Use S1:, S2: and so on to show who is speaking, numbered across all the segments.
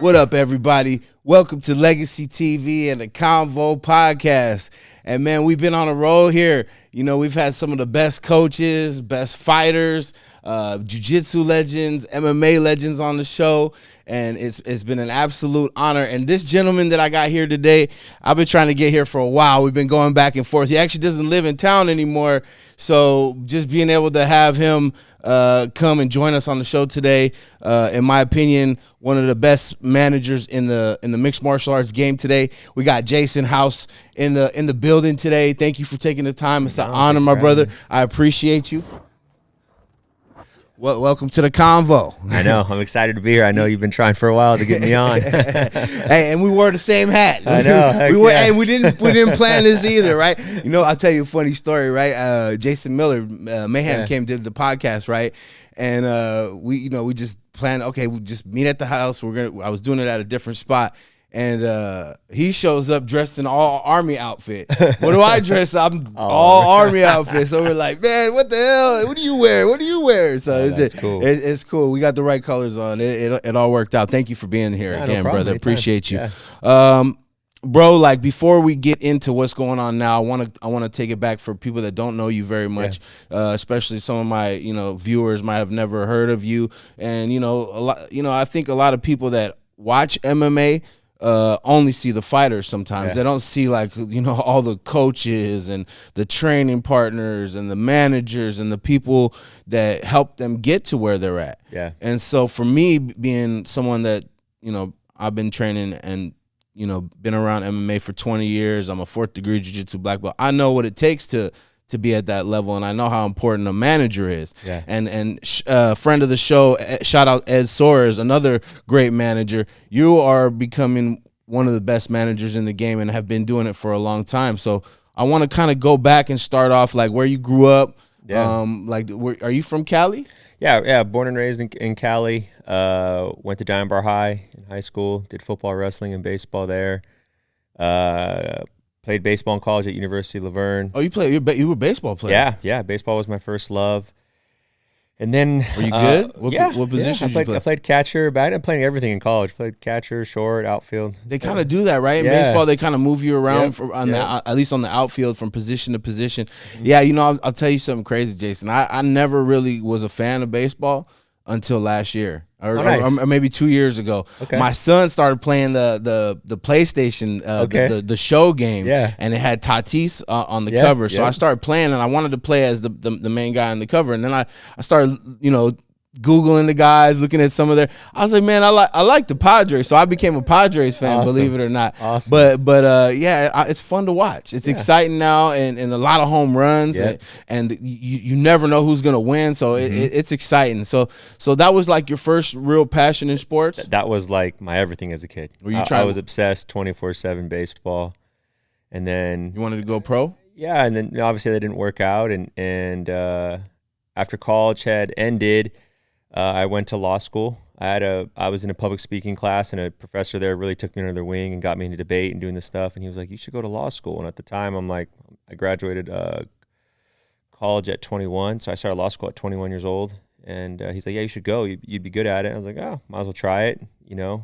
S1: What up, everybody? Welcome to Legacy TV and the Convo podcast. And man, we've been on a roll here. You know, we've had some of the best coaches, best fighters, jiu-jitsu legends, MMA legends on the show. And it's been an absolute honor. And this gentleman that I got here today, I've been trying to get here for a while. We've been going back and forth. He actually doesn't live in town anymore. So just being able to have him come and join us on the show today, in my opinion, one of the best managers in the mixed martial arts game today. We got Jason House in the building today. Thank you for taking the time. It's an honor, my brother. I appreciate you. Well, welcome to the Convo.
S2: I know. I'm excited to be here. I know you've been trying for a while to get me on.
S1: Hey, and we wore the same hat.
S2: I know.
S1: And we didn't plan this either, right? You know, I'll tell you a funny story, right? Jason Miller, Mayhem came did the podcast, right? And we just planned. Okay, we just meet at the house. I was doing it at a different spot. And he shows up dressed in all army outfit. What do I dress? I'm all army outfit. So we're like, man, what the hell? What do you wear? What do you wear? So
S2: cool.
S1: It's cool. We got the right colors on. It all worked out. Thank you for being here again,
S2: no
S1: brother.
S2: Anytime.
S1: Appreciate you.
S2: Yeah.
S1: Bro, like before we get into what's going on now, I want to take it back for people that don't know you very much, especially some of my viewers might have never heard of you, and I think a lot of people that watch MMA only see the fighters sometimes. They don't see all the coaches and the training partners and the managers and the people that help them get to where they're at. Yeah. And so for me, being someone that, I've been training and, been around MMA for 20 years, I'm a 4th degree jiu-jitsu black belt. I know what it takes to be at that level, and I know how important a manager is. Yeah. And friend of the show, shout out Ed Soares, another great manager. You are becoming one of the best managers in the game and have been doing it for a long time. So I want to kind of go back and start off like where you grew up. Yeah. Are you from Cali?
S2: Yeah. Born and raised in Cali. Went to Diamond Bar High in high school. Did football, wrestling, and baseball there. Played baseball in college at University of Laverne.
S1: Oh, you were a baseball player?
S2: Yeah. Baseball was my first love. And then
S1: were you good? What position did you play?
S2: I played catcher, but I ended up playing everything in college. Played catcher, short, outfield.
S1: They kind of do that, right? In baseball, they kind of move you around at least on the outfield from position to position. Mm-hmm. Yeah, I'll tell you something crazy, Jason. I never really was a fan of baseball until last year. Or maybe 2 years ago. Okay. My son started playing the PlayStation, the show game, and it had Tatis on the cover. So I started playing, and I wanted to play as the main guy on the cover. And then I started, Googling the guys, looking at some of their. I was like, man, I like the Padres, so I became a Padres fan. Awesome. Believe it or not. Awesome. But it's fun to watch. It's exciting now, and a lot of home runs, and you never know who's gonna win. So it's exciting. So that was like your first real passion in sports.
S2: That was like my everything as a kid. I was obsessed 24/7 baseball, and then
S1: you wanted to go pro.
S2: Yeah, and then obviously that didn't work out, and after college had ended. I went to law school. I was in a public speaking class, and a professor there really took me under their wing and got me into debate and doing this stuff. And he was like, "You should go to law school." And at the time, I'm like, I graduated college at 21, so I started law school at 21 years old. And he's like, "Yeah, you should go. You'd be good at it." I was like, "Oh, might as well try it."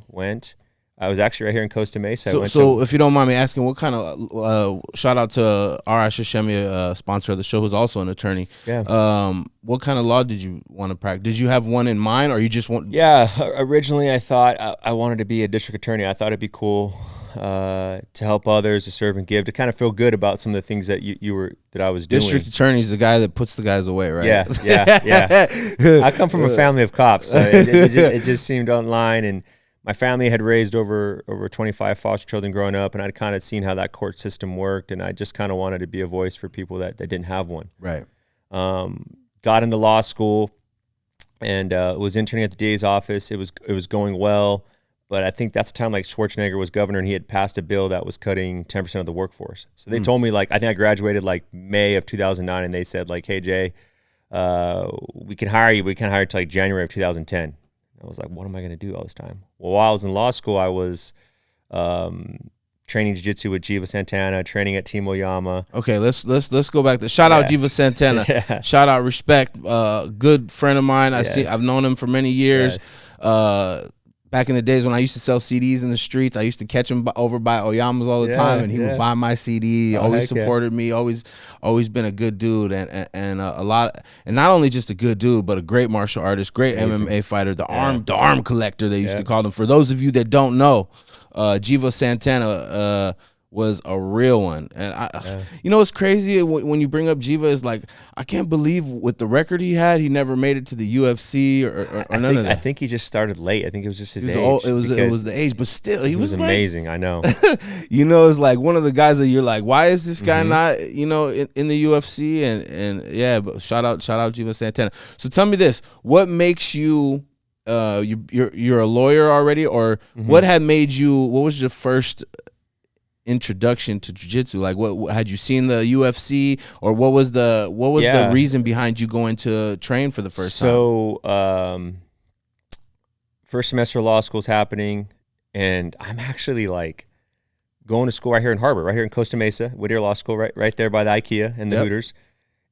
S2: Went. I was actually right here in Costa Mesa.
S1: So if you don't mind me asking, what kind of shout out to R.I. Shishemi, sponsor of the show, who's also an attorney. Yeah. What kind of law did you want to practice? Did you have one in mind, or you just want?
S2: Yeah. Originally, I thought I wanted to be a district attorney. I thought it'd be cool to help others, to serve and give, to kind of feel good about some of the things that that I was doing.
S1: District attorney is the guy that puts the guys away, right?
S2: Yeah. I come from a family of cops, so it just seemed online, and my family had raised over 25 foster children growing up, and I'd kind of seen how that court system worked, and I just kind of wanted to be a voice for people that didn't have one.
S1: Right.
S2: Got into law school, and was interning at the DA's office. It was going well, but I think that's the time Schwarzenegger was governor, and he had passed a bill that was cutting 10% of the workforce. So they told me I think I graduated May of 2009, and they said "Hey Jay, we can hire you. We can hire you till January of 2010." I was like, what am I going to do all this time? Well, while I was in law school, I was training jiu-jitsu with Jiva Santana, training at Team Oyama.
S1: Okay, let's go back to shout out Jiva Santana. Shout out, respect. Good friend of mine. I've known him for many years. back in the days when I used to sell CDs in the streets, I used to catch him over by Oyama's all the time, and he would buy my CD. Always supported me. Always been a good dude, and a lot. And not only just a good dude, but a great martial artist, great MMA fighter, the arm collector they used to call him. For those of you that don't know, Jiva Santana was a real one. And you know what's crazy when you bring up Jiva is like, I can't believe with the record he had, he never made it to the UFC or none of that.
S2: I think he just started late. I think it was just his age.
S1: It was the age, but still he was
S2: amazing.
S1: Like,
S2: I know.
S1: You know, it's like one of the guys that you're like, why is this guy not, you know, in the UFC? And yeah, but shout out Jiva Santana. So tell me this, what makes you you're a lawyer already, or what was your first introduction to jiu-jitsu? Like, what had you seen the UFC, or what was the reason behind you going to train for the first time?
S2: So first semester of law school is happening, and I'm actually like going to school right here in Harbor, right here in Costa Mesa, Whittier Law School, right there by the IKEA and the Hooters,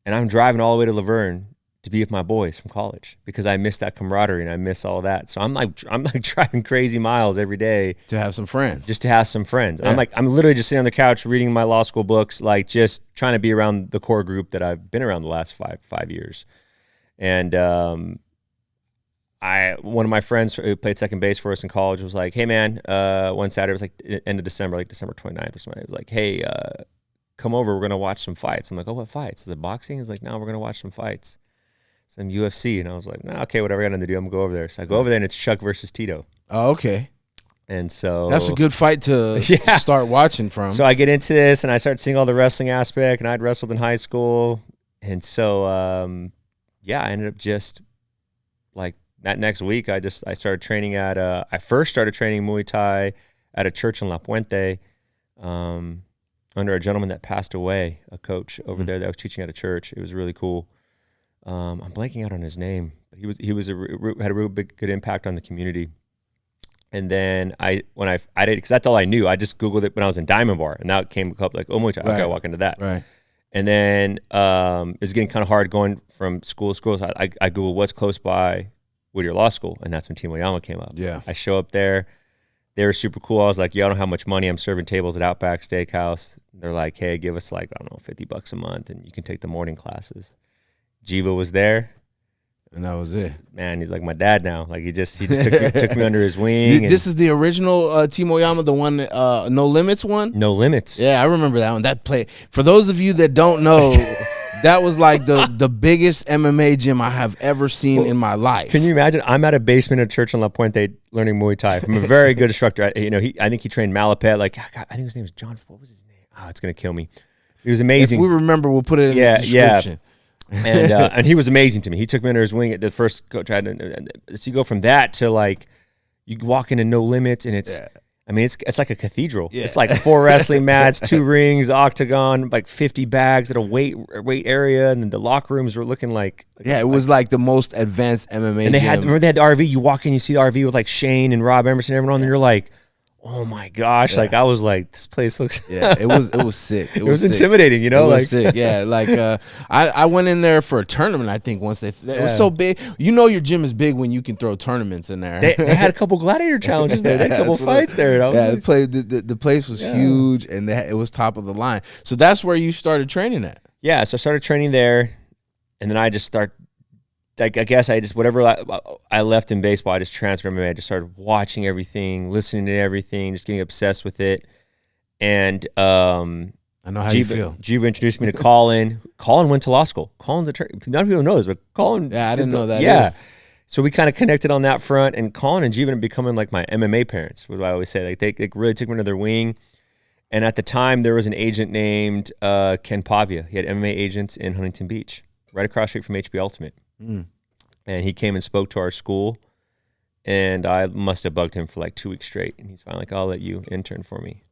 S2: and I'm driving all the way to Laverne to be with my boys from college because I miss that camaraderie and I miss all that. So I'm like driving crazy miles every day
S1: to have some friends.
S2: Just to have some friends. Yeah. I'm literally just sitting on the couch reading my law school books, like just trying to be around the core group that I've been around the last five years. And one of my friends who played second base for us in college was like, hey man, one Saturday, it was like end of December, like December 29th or something. It was like, hey, come over, we're gonna watch some fights. I'm like, oh, what fights? Is it boxing? He's like, no, we're gonna watch some fights. Some UFC, and I was like, nah, okay, whatever I got to do, I'm gonna go over there. So I go over there, and it's Chuck versus Tito.
S1: Oh, okay.
S2: And so
S1: that's a good fight to start watching from.
S2: So I get into this, and I start seeing all the wrestling aspect, and I'd wrestled in high school, and so I ended up just like that next week. I started training at I first started training Muay Thai at a church in La Puente, under a gentleman that passed away, a coach over there that was teaching at a church. It was really cool. I'm blanking out on his name, but he had a real good impact on the community. And then I did, because that's all I knew. I just Googled it when I was in Diamond Bar, and now it came up like, oh, Muay Thai. Okay, I walk into that.
S1: Right.
S2: And then it's getting kind of hard going from school to school. So I Googled what's close by Whittier Law School, and that's when Team Oyama came up.
S1: Yeah.
S2: I show up there. They were super cool. I was like, yo, I don't have much money. I'm serving tables at Outback Steakhouse. They're like, hey, give us like, I don't know, $50 a month, and you can take the morning classes. Jiva was there,
S1: and that was it.
S2: Man, he's like my dad now. Like he just took me under his wing.
S1: This is the original Team Oyama, the one No Limits one.
S2: No Limits.
S1: Yeah, I remember that one. That play, for those of you that don't know, that was like the biggest MMA gym I have ever seen in my life.
S2: Can you imagine? I'm at a basement at a church in La Puente learning Muay Thai from a very good instructor. I think he trained Malapet. Like, God, I think his name was John. What was his name? Oh, it's gonna kill me. He was amazing.
S1: If we remember, we'll put it in the description.
S2: Yeah. And he was amazing to me. He took me under his wing at the first coach. So you go from that to like, you walk into No Limits, and it's, I mean, it's like a cathedral. Yeah. It's like 4 wrestling mats, 2 rings, octagon, like 50 bags at a weight area, and then the locker rooms were looking like
S1: it was like the most advanced MMA.
S2: And they
S1: gym.
S2: had the RV. You walk in, you see the RV with like Shane and Rob Emerson, and everyone, and you're like, oh my gosh! Yeah. Like I was like, this place looks.
S1: It was sick.
S2: It was intimidating, you know.
S1: It was sick. Yeah, like I went in there for a tournament. I think once it was so big. You know, your gym is big when you can throw tournaments in there.
S2: They had a couple gladiator challenges there. They had a couple fights there.
S1: The place was huge, and it was top of the line. So that's where you started training at.
S2: Yeah, so I started training there, and then I just I guess whatever I left in baseball, I just transferred MMA. I just started watching everything, listening to everything, just getting obsessed with it. And
S1: I know how you feel.
S2: Jiva introduced me to Colin. Colin went to law school. Colin's attorney. None of people know this, but Colin.
S1: Yeah, I didn't know that.
S2: Yeah. So we kind of connected on that front, and Colin and Jiva are becoming like my MMA parents, what do I always say. Like they really took me under their wing. And at the time, there was an agent named Ken Pavia. He had MMA agents in Huntington Beach, right across the street from HB Ultimate. And he came and spoke to our school, and I must have bugged him for like 2 weeks straight. And he's finally like, I'll let you intern for me.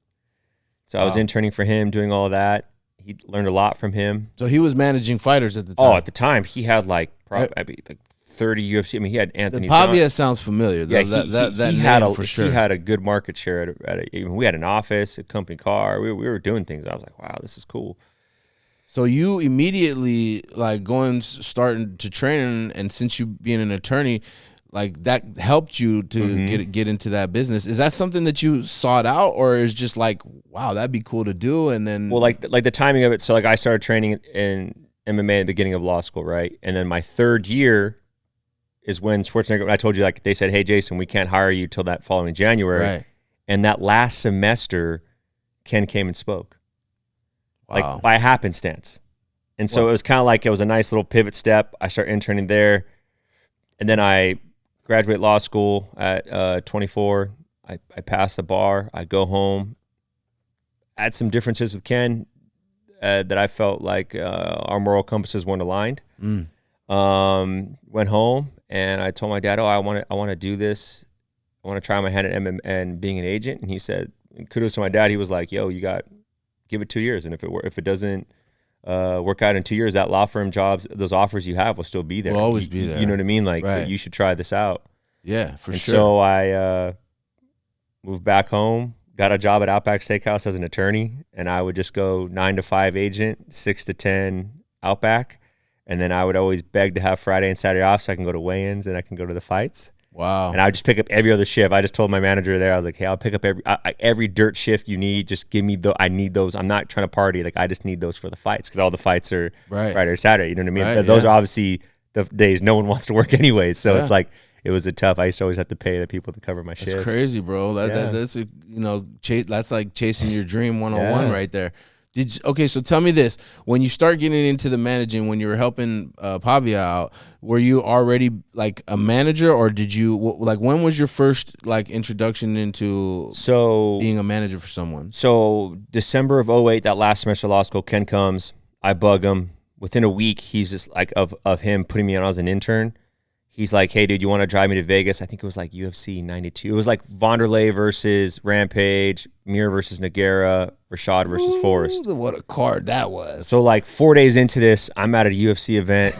S2: So I was interning for him, doing all of that. He learned a lot from him.
S1: So he was managing fighters at the time.
S2: Oh, at the time he had like 30 UFC. I mean, he had Anthony.
S1: Pavia sounds familiar. Though.
S2: Yeah,
S1: that name for sure.
S2: He had a good market share we had an office, a company car. We were doing things. I was like, wow, this is cool.
S1: So you immediately starting to train, and since you being an attorney, like that helped you to get into that business. Is that something that you sought out, or is just like, wow, that'd be cool to do? And then,
S2: well, like the timing of it. So like I started training in MMA at the beginning of law school, right? And then my third year is when Schwarzenegger, I told you, like they said, hey, Jason, we can't hire you till that following January.
S1: right.
S2: And that last semester, Ken came and spoke,
S1: Wow.
S2: like by happenstance. And so it was kind of like it was a nice little pivot step. I started interning there. And then I graduate law school at 24. I pass the bar. I go home. I had some differences with Ken that I felt like our moral compasses weren't aligned. Went home and I told my dad, "Oh, I want to do this. I want to try my hand at MM and being an agent." And he said, "Kudos to my dad." He was like, "Yo, give it 2 years, and if it doesn't work out in 2 years, that law firm jobs, those offers you have will still be there.
S1: Will always be there.
S2: You know what I mean? Like
S1: right.
S2: you should try this out."
S1: Yeah, for
S2: and
S1: sure.
S2: So I moved back home, got a job at Outback Steakhouse as an attorney, and I would just go 9 to 5 agent, 6 to 10 Outback. And then I would always beg to have Friday and Saturday off so I can go to weigh-ins and I can go to the fights.
S1: Wow.
S2: And I would just pick up every other shift. I just told my manager there, I was like, hey, I'll pick up every dirt shift you need. Just give me I need those. I'm not trying to party. Like, I just need those for the fights because all the fights are Friday or Saturday. You know what I mean?
S1: Right,
S2: those are obviously the days no one wants to work anyways. So it's like, it was I used to always have to pay the people to cover my shifts.
S1: That's crazy, bro. That's that's like chasing your dream 101 right there. Okay, so tell me this: when you start getting into the managing, when you were helping Pavia out, were you already like a manager, or did you like when was your first like introduction into being a manager for someone? So
S2: December of 2008, that last semester of law school, Ken comes. I bug him. Within a week, he's just like of him putting me on as an intern. He's like, hey, dude, you want to drive me to Vegas? I think it was like UFC 92. It was like Wanderlei versus Rampage, Mir versus Nogueira, Rashad versus Forrest.
S1: What a card that was.
S2: So like 4 days into this, I'm at a UFC event.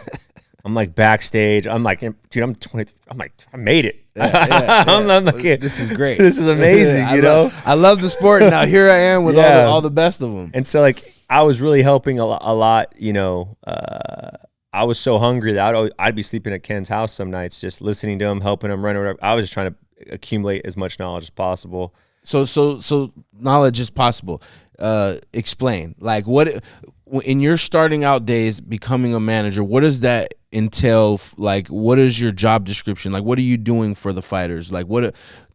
S2: I'm like backstage. I'm like, dude, I'm 20. I'm like, I made it. I'm like,
S1: this is great.
S2: This is amazing, you know?
S1: I love the sport. Now here I am with all the best of them.
S2: And so like I was really helping a lot, you know, I was so hungry that I'd be sleeping at Ken's house some nights, just listening to him, helping him run whatever. I was just trying to accumulate as much knowledge as possible.
S1: So knowledge is possible. Explain, like, what in your starting out days becoming a manager, what does that entail? Like, what is your job description? Like, what are you doing for the fighters? Like,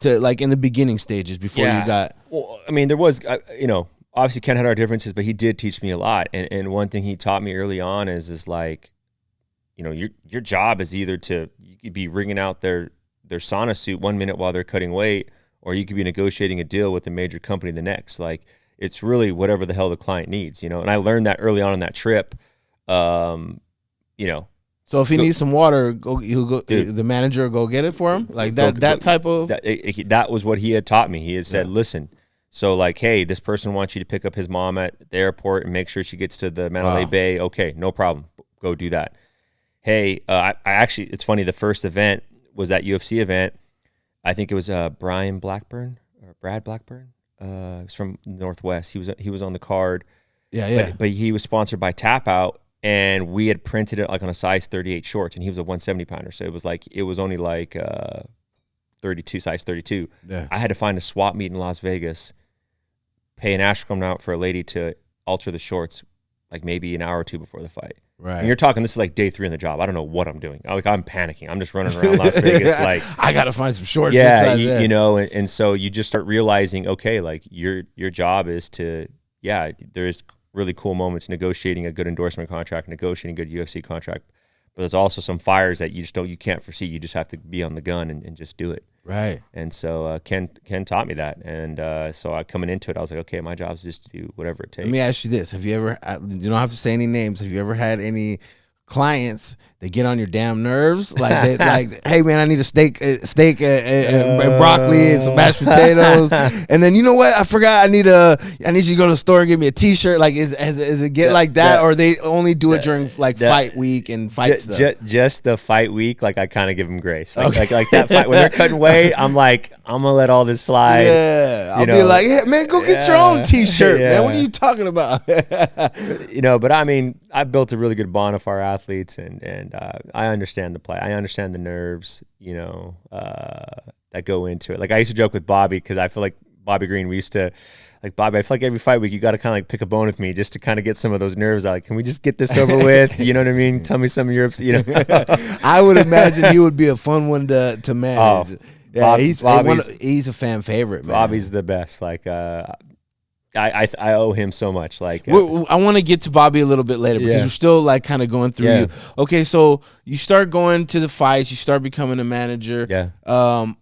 S1: like in the beginning stages before you got?
S2: Well, I mean, there was, you know, obviously Ken had our differences, but he did teach me a lot. And one thing he taught me early on is like, you know, your job is either you could be wringing out their sauna suit 1 minute while they're cutting weight, or you could be negotiating a deal with a major company the next. Like, it's really whatever the hell the client needs, you know. And I learned that early on that trip. You know.
S1: So if he needs some water, the manager will go get it for him. Like that type of.
S2: That was what he had taught me. He had said, listen. So like, hey, this person wants you to pick up his mom at the airport and make sure she gets to the Mandalay Bay. Okay, no problem. Go do that. Hey, I actually, it's funny, the first event was that UFC event. I think it was Brad Blackburn. He was from Northwest. He was on the card.
S1: Yeah.
S2: But he was sponsored by Tap Out, and we had printed it like on a size 38 shorts, and he was a 170 pounder. So it was only like 32, size 32.
S1: Yeah.
S2: I had to find a swap meet in Las Vegas, pay an astronomical amount for a lady to alter the shorts, like maybe an hour or two before the fight.
S1: Right.
S2: And you're talking, this is like day 3 in the job. I don't know what I'm doing. I'm panicking. I'm just running around Las Vegas like,
S1: I got to find some shorts.
S2: Yeah, you know, and so you just start realizing, okay, like your job is to, there's really cool moments negotiating a good endorsement contract, negotiating a good UFC contract, but there's also some fires that you can't foresee. You just have to be on the gun and just do it.
S1: Right.
S2: And so Ken taught me that. And so coming into it, I was like, okay, my job is just to do whatever it takes.
S1: Let me ask you this. Have you ever, you don't have to say any names, have you ever had any clients that get on your damn nerves? Like, hey man, I need a steak and broccoli and some mashed potatoes. And then, you know what? I forgot. I need you to go to the store and give me a T-shirt. Like, is it get like that, or they only do it during like fight week and fight stuff?
S2: Just the fight week, like I kind of give them grace. Like that fight when they're cutting weight, I'm like, I'm gonna let all this slide.
S1: Yeah, I'll be like, hey man, go get your own T-shirt, man. What are you talking about?
S2: You know, but I mean, I built a really good bond of our athletes, and And I understand the play. I understand the nerves, you know, that go into it. Like I used to joke with Bobby because I feel like Bobby Green, we used to, like, Bobby, I feel like every fight week you got to kind of like pick a bone with me just to kind of get some of those nerves out. Like, can we just get this over with? You know what I mean? Tell me some of your, you know.
S1: I would imagine he would be a fun one to manage.
S2: Oh,
S1: yeah, he's a fan favorite, man.
S2: Bobby's the best. Like, I owe him so much. Like,
S1: I want to get to Bobby a little bit later because we're still like kind of going through you. Okay, so you start going to the fights, you start becoming a manager.
S2: Yeah.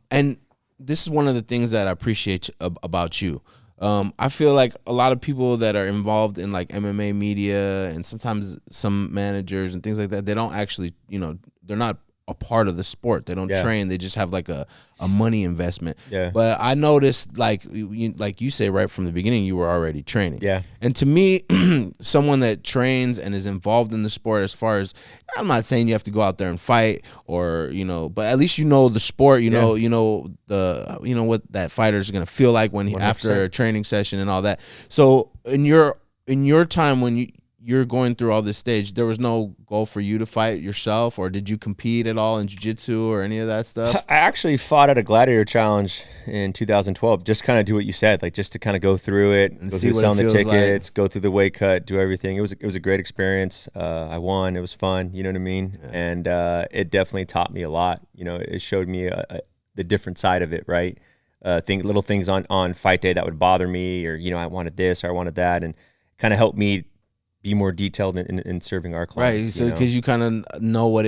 S1: And this is one of the things that I appreciate about you. I feel like a lot of people that are involved in like MMA media and sometimes some managers and things like that, they don't actually, you know, they're not a part of the sport. They don't train. They just have like a money investment.
S2: Yeah.
S1: But I noticed, like you say right from the beginning, you were already training.
S2: Yeah.
S1: And to me, someone that trains and is involved in the sport, as far as, I'm not saying you have to go out there and fight or, you know, but at least you know the sport. You know what that fighter is going to feel like when after a training session and all that. So in your time when you're going through all this stage, there was no goal for you to fight yourself, or did you compete at all in jiu-jitsu or any of that stuff?
S2: I actually fought at a gladiator challenge in 2012. Just kind of do what you said, like just to kind of go through it,
S1: and
S2: go
S1: see
S2: through
S1: what
S2: selling
S1: it
S2: the
S1: feels
S2: tickets, go through the weight cut, do everything. It was a great experience. I won. It was fun. You know what I mean? Yeah. And it definitely taught me a lot. You know, it showed me the different side of it, right? Little things on fight day that would bother me, or, you know, I wanted this or I wanted that, and kind of helped me be more detailed in serving our clients.
S1: Right, so because you kind of know what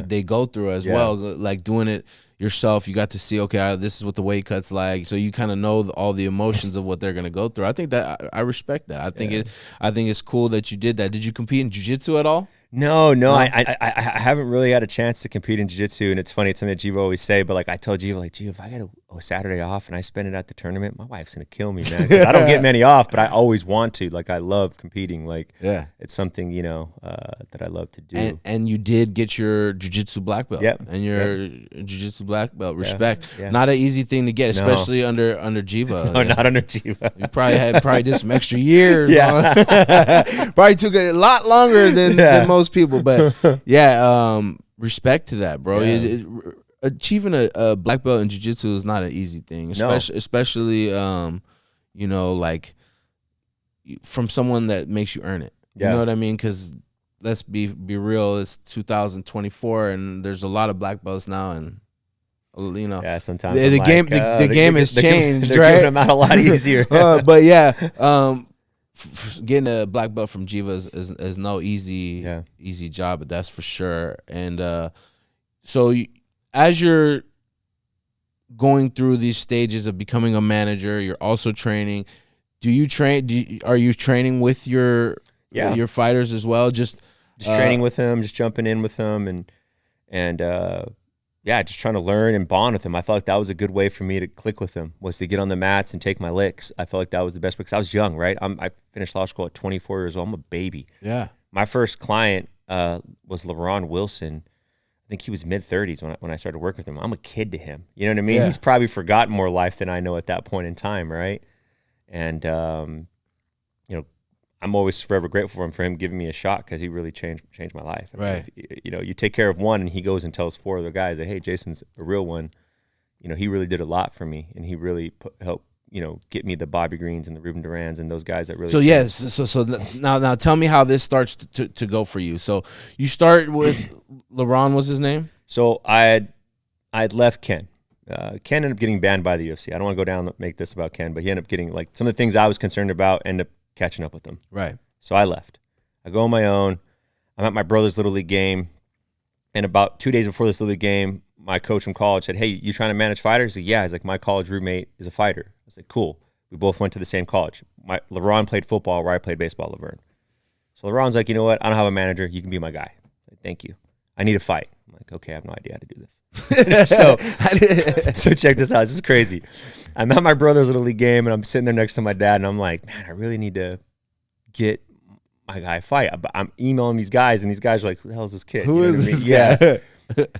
S1: they go through as well. Like doing it yourself, you got to see, okay, this is what the weight cut's like, so you kind of know all the emotions of what they're gonna go through. I think that I respect that. I think it's cool that you did that. Did you compete in jiu-jitsu at all?
S2: No. I haven't really had a chance to compete in jiu-jitsu, and it's funny, it's something that Jiva always say, but like I told Jiva, like, if I got a Saturday off and I spend it at the tournament, my wife's gonna kill me, man, because I don't get many off, but I always want to. Like, I love competing. Like, it's something, you know, that I love to do.
S1: And you did get your jiu-jitsu black belt. And your jiu-jitsu black belt. Respect. Not an easy thing to get, especially under Jiva.
S2: No, not under Jiva.
S1: You probably did some extra years. Probably took a lot longer than most people, but respect to that, bro. Achieving a black belt in jiu-jitsu is not an easy thing, especially you know, like from someone that makes you earn it. You know what I mean? Because let's be real, it's 2024 and there's a lot of black belts now, and you know,
S2: sometimes
S1: the game has changed, right?
S2: Giving them out a lot easier.
S1: But getting a black belt from Jiva is no easy job, but that's for sure. And so as you're going through these stages of becoming a manager, you're also training. Are you training with your fighters as well? Just
S2: training with them, just jumping in with them, and just trying to learn and bond with them. I felt like that was a good way for me to click with them, was to get on the mats and take my licks. I felt like that was the best, because I was young, right? I finished law school at 24 years old. I'm a baby.
S1: Yeah.
S2: My first client was LeBron Wilson. I think he was mid-30s when I started working with him. I'm a kid to him. You know what I mean? Yeah. He's probably forgotten more life than I know at that point in time, right? And, you know, I'm always forever grateful for him giving me a shot, because he really changed my life. I mean, you know, you take care of one and he goes and tells 4 other guys that, hey, Jason's a real one. You know, he really did a lot for me, and he really helped, you know, get me the Bobby Greens and the Ruben Durans and those guys that really.
S1: So now tell me how this starts to go for you. So you start with LeBron, was his name?
S2: So I had left Ken. Ken ended up getting banned by the UFC. I don't want to go down and make this about Ken, but he ended up getting, like, some of the things I was concerned about ended up catching up with him.
S1: Right.
S2: So I left. I go on my own. I'm at my brother's Little League game, and about 2 days before this Little League game, my coach from college said, hey, you trying to manage fighters? He's like, yeah. He's like, my college roommate is a fighter. I was like, cool. We both went to the same college. LeBron played football where I played baseball, Laverne. So LeBron's like, you know what? I don't have a manager. You can be my guy. Like, thank you. I need a fight. I'm like, okay, I have no idea how to do this. So check this out. This is crazy. I'm at my brother's Little League game, and I'm sitting there next to my dad, and I'm like, man, I really need to get my guy a fight. I'm emailing these guys, and these guys are like, who the hell is this kid?
S1: Who is this guy?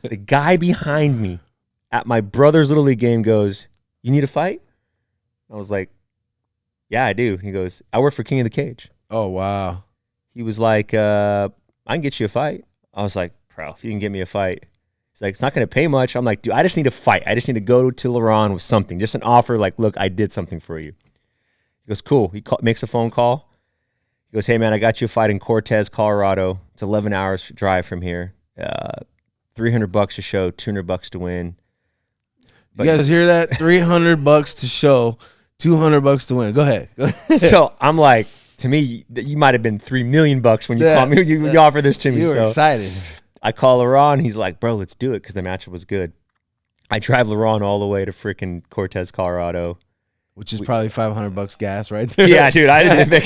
S2: The guy behind me at my brother's Little League game goes, you need a fight? I was like, yeah, I do. He goes, I work for King of the Cage.
S1: Oh, wow.
S2: He was like, I can get you a fight. I was like, bro, if you can get me a fight. He's like, it's not going to pay much. I'm like, dude, I just need a fight. I just need to go to LeBron with something, just an offer. Like, look, I did something for you. He goes, cool. He makes a phone call. He goes, hey, man, I got you a fight in Cortez, Colorado. It's 11 hours drive from here. $300 a show, $200 to win.
S1: But you guys hear that? $300 to show, $200 to win. Go ahead.
S2: So I'm like, to me, you might have been $3 million when you called me. You offered this to me.
S1: You were excited.
S2: I call LeBron. He's like, bro, let's do it because the matchup was good. I drive LeBron all the way to freaking Cortez, Colorado.
S1: Which is probably $500 gas right there.
S2: Yeah, dude, I didn't think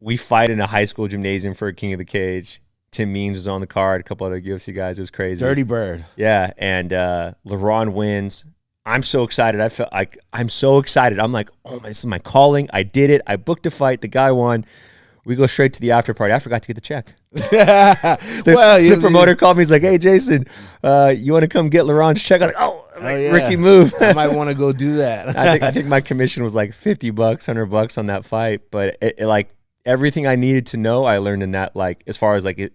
S2: we fight in a high school gymnasium for a King of the Cage. Tim Means was on the card, a couple other UFC guys. It was crazy.
S1: Dirty Bird.
S2: Yeah, and LeBron wins. I'm so excited. I felt like I'm so excited. I'm like, oh, this is my calling. I did it. I booked a fight. The guy won. We go straight to the after party. I forgot to get the check. The promoter called me. He's like, hey, Jason, you want to come get LeBron's check? I'm like,
S1: yeah.
S2: Ricky, move.
S1: I might want to go do that.
S2: I think my commission was like $50, $100 on that fight. But it like everything I needed to know, I learned in that. Like as far as like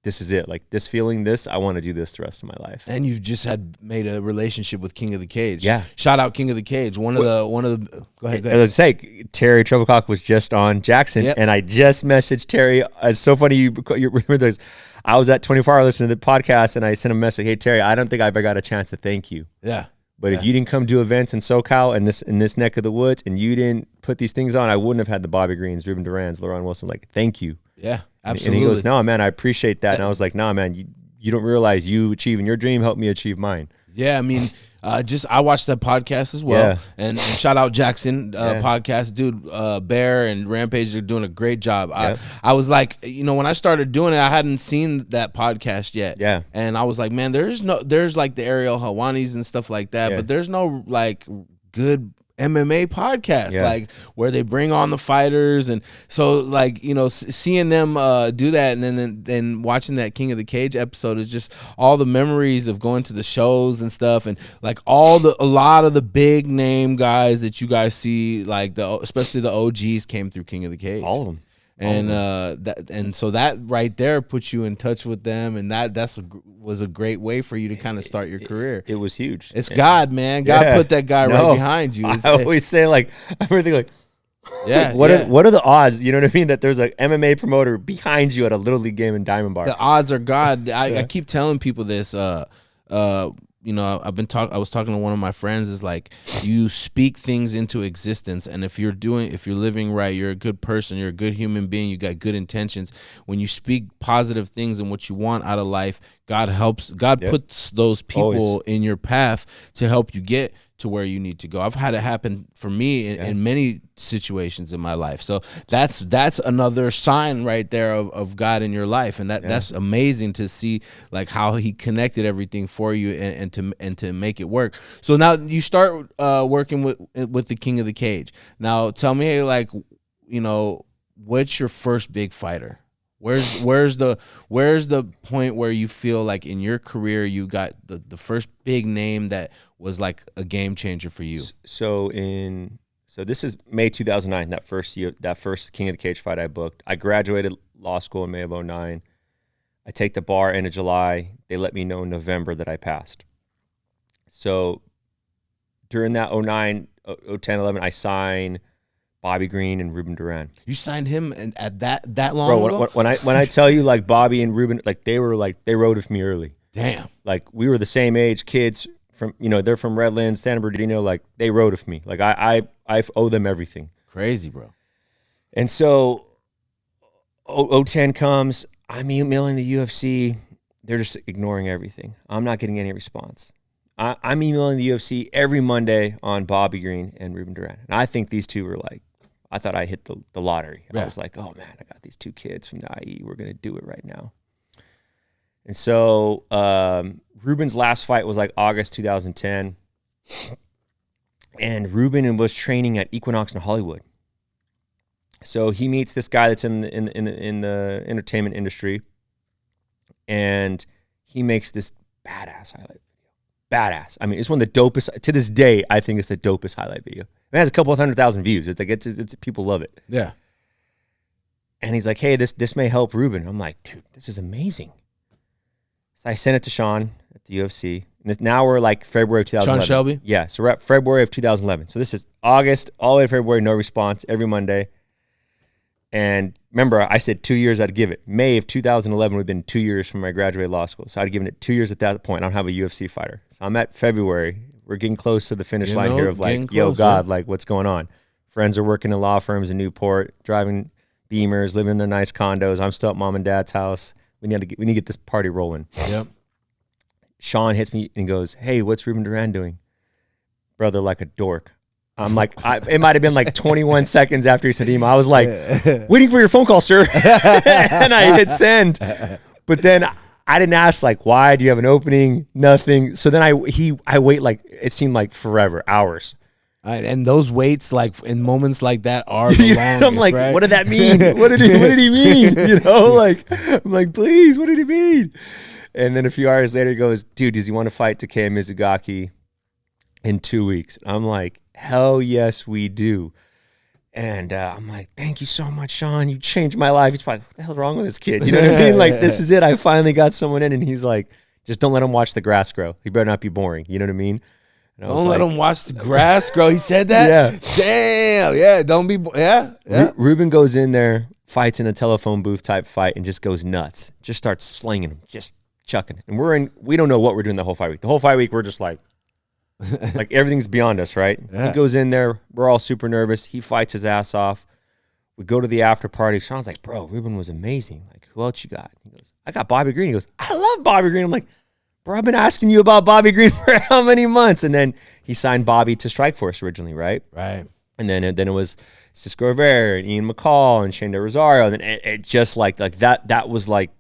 S2: this is it. Like this feeling, I want to do this the rest of my life.
S1: And you just had made a relationship with King of the Cage.
S2: Yeah.
S1: Shout out King of the Cage. One of the. Go ahead.
S2: Let's say Terry Trebilcock was just on Jackson, and I just messaged Terry. It's so funny you remember those. I was at 24 Hour listening to the podcast, and I sent a message. Hey Terry, I don't think I ever got a chance to thank you.
S1: Yeah.
S2: But if you didn't come do events in SoCal and in this neck of the woods, and you didn't put these things on, I wouldn't have had the Bobby Greens, Ruben Durans, LeBron Wilson. Like, thank you.
S1: Yeah, absolutely.
S2: And he goes, no, man, I appreciate that. And I was like, nah, man, you don't realize you achieving your dream helped me achieve mine.
S1: Yeah, I mean, I watched that podcast as well.
S2: Yeah.
S1: And shout out Jackson podcast. Dude, Bear and Rampage are doing a great job. I was like, when I started doing it, I hadn't seen that podcast yet.
S2: Yeah.
S1: And I was like, man, there's like the Ariel Hawanis and stuff like that, but there's no like good MMA podcast like where they bring on the fighters. And so like seeing them do that, and then watching that King of the Cage episode is just all the memories of going to the shows and stuff, and like a lot of the big name guys that you guys see, like especially the OGs came through King of the Cage,
S2: all of them.
S1: And so that right there puts you in touch with them, and was a great way for you to kind of start your career.
S2: It was huge.
S1: It's God, man. God put that guy right behind you.
S2: I always say, like, I'm really like,
S1: yeah.
S2: What are the odds? You know what I mean? That there's an MMA promoter behind you at a little league game in Diamond Bar.
S1: The odds are God. I keep telling people this. I was talking to one of my friends, is like, you speak things into existence, and if you're living right, you're a good person, you're a good human being, you got good intentions. When you speak positive things and what you want out of life, God puts those people in your path to help you get to where you need to go. I've had it happen for me in many situations in my life. So that's another sign right there of God in your life, and that's amazing to see, like how He connected everything for you and to make it work. So now you start working with the King of the Cage. Now tell me, like, what's your first big fighter? Where's the point where you feel like in your career you got the first big name that was like a game changer for you? So
S2: this is May 2009, that first year, that first King of the Cage fight I booked. I graduated law school in May of 2009. I take the bar end of July. They let me know in November that I passed. So during that 2009, 2010, 11, I signed Bobby Green and Ruben Duran.
S1: You signed him at that long ago?
S2: When I tell you, like, Bobby and Ruben, like, they rode with me early.
S1: Damn.
S2: Like, we were the same age, kids from, they're from Redlands, San Bernardino. Like, they rode with me. Like, I owe them everything.
S1: Crazy, bro.
S2: And so 010 comes, I'm emailing the UFC. They're just ignoring everything. I'm not getting any response. I'm emailing the UFC every Monday on Bobby Green and Ruben Duran. And I think these two were like, I thought I hit the lottery. Yeah. I was like, oh, man, I got these two kids from the IE. We're going to do it right now. And so Ruben's last fight was like August 2010. And Ruben was training at Equinox in Hollywood. So he meets this guy that's in the entertainment industry. And he makes this badass highlight video. Badass. I mean, it's one of the dopest. To this day, I think it's the dopest highlight video. It has a couple of 100,000 views. It's like it's people love it.
S1: Yeah.
S2: And he's like, hey, this may help Ruben. I'm like, dude, this is amazing. So I sent it to Sean at the UFC. And now we're like February of 2011.
S1: Sean Shelby?
S2: Yeah, so we're at February of 2011. So this is August, all the way to February, no response, every Monday. And remember, I said 2 years I'd give it. May of 2011 would have been 2 years from my graduated law school. So I'd given it 2 years at that point. I don't have a UFC fighter. So I'm at February. We're getting close to the finish line here of like, yo, God, like what's going on? Friends are working in law firms in Newport, driving Beamers, living in their nice condos. I'm still at mom and dad's house. We need to get this party rolling.
S1: Yep.
S2: Sean hits me and goes, hey, what's Ruben Duran doing? Brother, like a dork. I'm like, it might have been like 21 seconds after he sent email. I was like, waiting for your phone call, sir. And I hit send. But then I didn't ask, like, why? Do you have an opening? Nothing. So then I wait, like, it seemed like forever, hours.
S1: And those waits, like in moments like that, are the longest.
S2: I'm like,
S1: right?
S2: what did that mean? What did he mean? You know, like, I'm like, please, what did he mean? And then a few hours later, he goes, dude, does he want to fight Takeo Mizugaki in 2 weeks? I'm like, hell yes, we do. And I'm like, thank you so much, Sean. You changed my life. He's probably, what the hell's wrong with this kid? You know what I mean? Like, this is it. I finally got someone in. And he's like, just don't let him watch the grass grow. He better not be boring. You know what I mean?
S1: Don't let him watch the grass grow. He said that?
S2: Yeah.
S1: Damn. Yeah. Don't be. Yeah.
S2: Ruben goes in there, fights in a telephone booth type fight, and just goes nuts. Just starts slinging him, just chucking. And we don't know what we're doing the whole fight week. The whole fight week, we're just like everything's beyond us, right? Yeah. He goes in there. We're all super nervous. He fights his ass off. We go to the after party. Sean's like, bro, Ruben was amazing. Like, who else you got? He goes, I got Bobby Green. He goes, I love Bobby Green. I'm like, bro, I've been asking you about Bobby Green for how many months? And then he signed Bobby to Strikeforce originally, right?
S1: Right.
S2: And then it was Cisco Rivera and Ian McCall and Shane De Rosario. And then it just like that was like,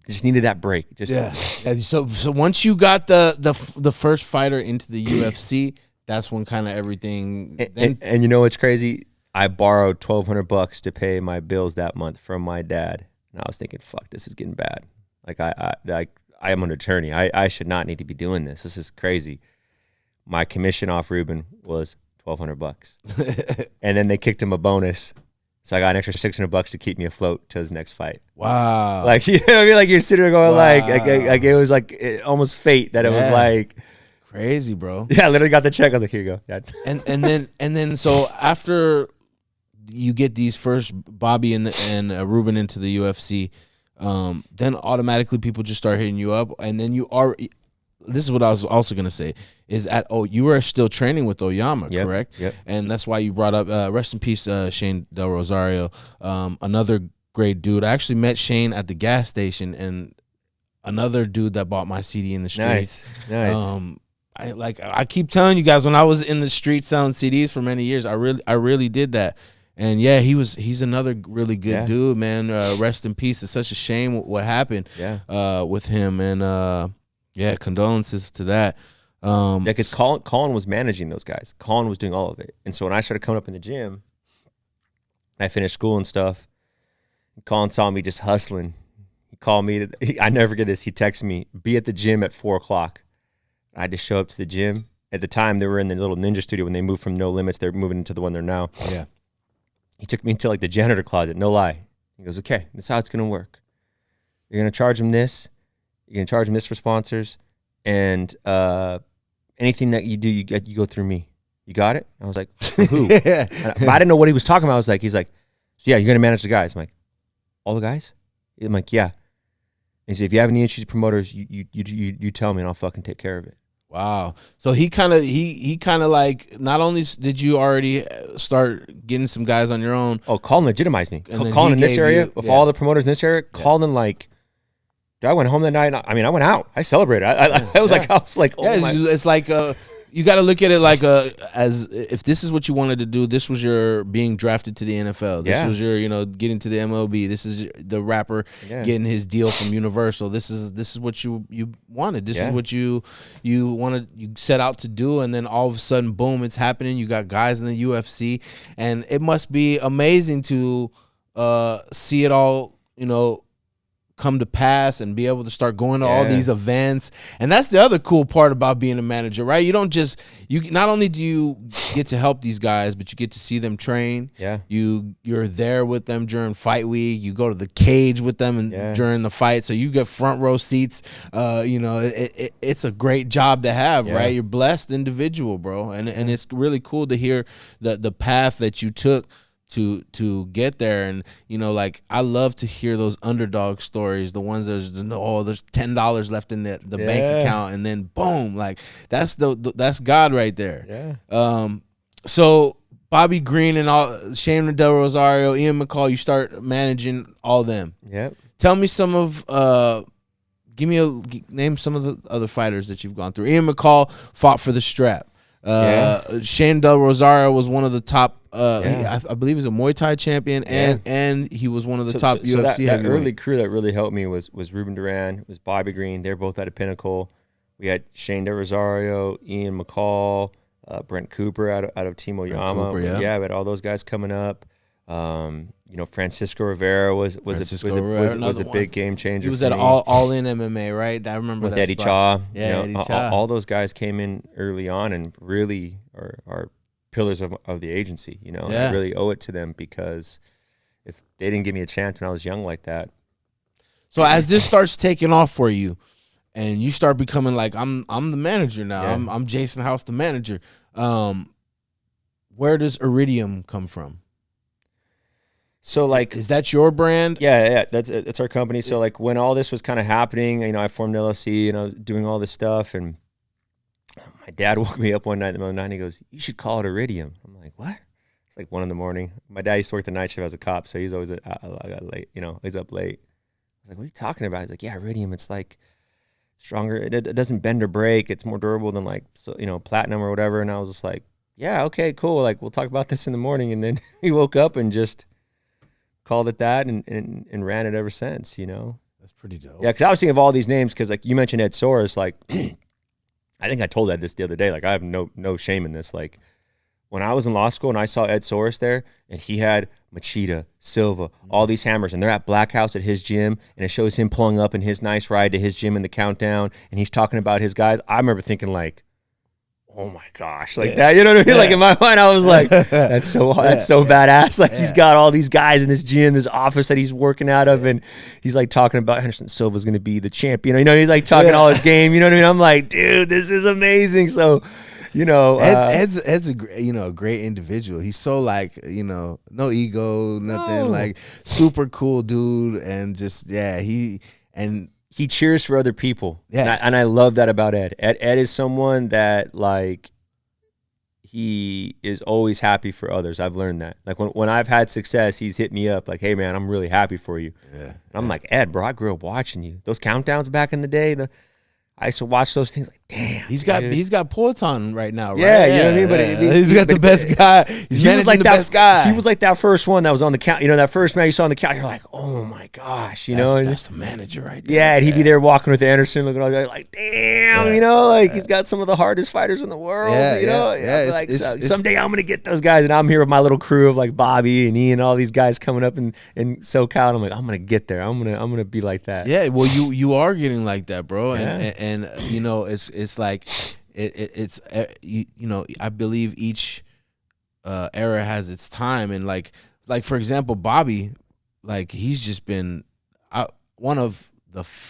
S2: just needed that break. Just
S1: yeah. So once you got the first fighter into the UFC, that's when kind of everything.
S2: And you know what's crazy? I borrowed $1,200 to pay my bills that month from my dad, and I was thinking, "Fuck, this is getting bad." Like I am an attorney. I should not need to be doing this. This is crazy. My commission off Ruben was $1,200, and then they kicked him a bonus. So I got an extra $600 to keep me afloat to his next fight.
S1: Wow!
S2: Like, you know what I mean? Like, you're sitting there going, like it was like almost fate that it was like
S1: crazy, bro.
S2: Yeah, I literally got the check. I was like, here you go, Dad.
S1: And then so after you get these first Bobby and Ruben into the UFC, then automatically people just start hitting you up, and then you are. This is what I was also gonna say is you were still training with Oyama, correct?
S2: Yep.
S1: And that's why you brought up rest in peace Shane Del Rosario, another great dude. I actually met Shane at the gas station, and another dude that bought my CD in the streets.
S2: Nice.
S1: I keep telling you guys, when I was in the street selling CDs for many years, I really did that. And yeah, he's another really good dude, man. Rest in peace. It's such a shame what happened with him, and condolences to that.
S2: Because Colin was managing those guys. Colin was doing all of it. And so when I started coming up in the gym, I finished school and stuff, Colin saw me just hustling. He called me. I never forget this. He texted me, be at the gym at 4 o'clock. I had to show up to the gym. At the time, they were in the little ninja studio. When they moved from No Limits, they're moving into the one they're now.
S1: Yeah.
S2: He took me into like the janitor closet. No lie. He goes, okay, this is how it's going to work. You're going to charge him this. You're going to charge him this for sponsors. And anything that you do, you go through me. You got it? I was like, who? But I didn't know what he was talking about. He's like, so yeah, you're going to manage the guys. I'm like, all the guys? I'm like, yeah. He said, if you have any issues with promoters, you tell me and I'll fucking take care of it.
S1: Wow. So he kind of like, not only did you already start getting some guys on your own.
S2: Oh, Colin legitimized me. Colin in this area, with all the promoters in this area, Colin like, dude, I went home that night. I mean, I went out. I celebrated. I was like, oh my.
S1: It's like you got to look at it like as if this is what you wanted to do. This was your being drafted to the NFL. This was your getting to the MLB. This is the rapper getting his deal from Universal. This is what you wanted. This is what you set out to do, and then all of a sudden, boom, it's happening. You got guys in the UFC, and it must be amazing to see it all come to pass and be able to start going to all these events. And that's the other cool part about being a manager, right? You don't just, not only do you get to help these guys, but you get to see them train.
S2: Yeah.
S1: You're there with them during fight week. You go to the cage with them and during the fight. So you get front row seats. It's a great job to have, right? You're blessed individual, bro. And it's really cool to hear the path that you took to get there. And like, I love to hear those underdog stories, the ones there's $10 left in the bank account, and then boom, like that's God right there. So Bobby Green and all, Shane Del Rosario, Ian McCall, you start managing all them. Tell me some of name some of the other fighters that you've gone through. Ian McCall fought for the strap. Shane Del Rosario was one of the top. I believe he's a Muay Thai champion, and he was one of the top UFC.
S2: That early crew that really helped me was Ruben Duran, was Bobby Green. They're both at a Pinnacle. We had Shane Del Rosario, Ian McCall, Brent Cooper out of Team Oyama. We had all those guys coming up. Francisco Rivera was a big game changer.
S1: He was at all in MMA, right? I remember
S2: with
S1: that
S2: Eddie Cha.
S1: Eddie Cha.
S2: All those guys came in early on and really are pillars of the agency. I really owe it to them, because if they didn't give me a chance when I was young like that.
S1: So as this starts taking off for you, and you start becoming like, I'm the manager now. I'm Jason House, the manager. Where does Aridium come from?
S2: So like,
S1: is that your brand?
S2: Yeah, that's our company. So like, when all this was kind of happening, I formed LLC and I was doing all this stuff, and my dad woke me up one night in the middle of the night and he goes, "You should call it Aridium." I'm like, "What?" It's like 1 a.m. My dad used to work the night shift as a cop, so he's always late. He's up late. I was like, "What are you talking about?" He's like, "Yeah, Aridium. It's like stronger. It doesn't bend or break. It's more durable than platinum or whatever." And I was just like, "Yeah, okay, cool. Like, we'll talk about this in the morning." And then he woke up and just called it that and ran it ever since.
S1: That's pretty dope.
S2: Yeah, because I was thinking of all these names, because like you mentioned Ed Soros, like I think I told Ed this the other day. Like, I have no shame in this. Like, when I was in law school and I saw Ed Soros there, and he had Machida, Silva, all these hammers, and they're at Black House at his gym, and it shows him pulling up in his nice ride to his gym in the countdown, and he's talking about his guys. I remember thinking like, oh my gosh, like that, you know what I mean? Like, in my mind, I was like, that's so badass. Like, he's got all these guys in his gym, this office that he's working out of, and he's like talking about Henderson Silva's going to be the champion. He's like talking all his game. You know what I mean? I'm like, dude, this is amazing. So,
S1: Ed's a great individual. He's so like, no ego, nothing, like super cool dude, and just
S2: he cheers for other people.
S1: Yeah.
S2: And I love that about Ed. Ed is someone that, like, he is always happy for others. I've learned that. Like, when I've had success, he's hit me up like, "Hey, man, I'm really happy for you." And I'm like, "Ed, bro, I grew up watching you. Those countdowns back in the day, I used to watch those things like, damn."
S1: He's got Poetan right now, right?
S2: Yeah, you know what I mean? But
S1: he's got the best guy. He's managing
S2: like
S1: the best guy.
S2: He was like that first one that was on the count. That first man you saw on the count, you're like, oh my gosh,
S1: That's the manager right there.
S2: Yeah, and he'd be there walking with Anderson, looking all like, damn, he's got some of the hardest fighters in the world. Someday I'm gonna get those guys, and I'm here with my little crew of like Bobby and Ian, all these guys coming up in SoCal. And I'm like, I'm gonna get there. I'm gonna be like that.
S1: Yeah, well, you are getting like that, bro, and it's like it's I believe each era has its time, and like for example, Bobby, like, he's just been one of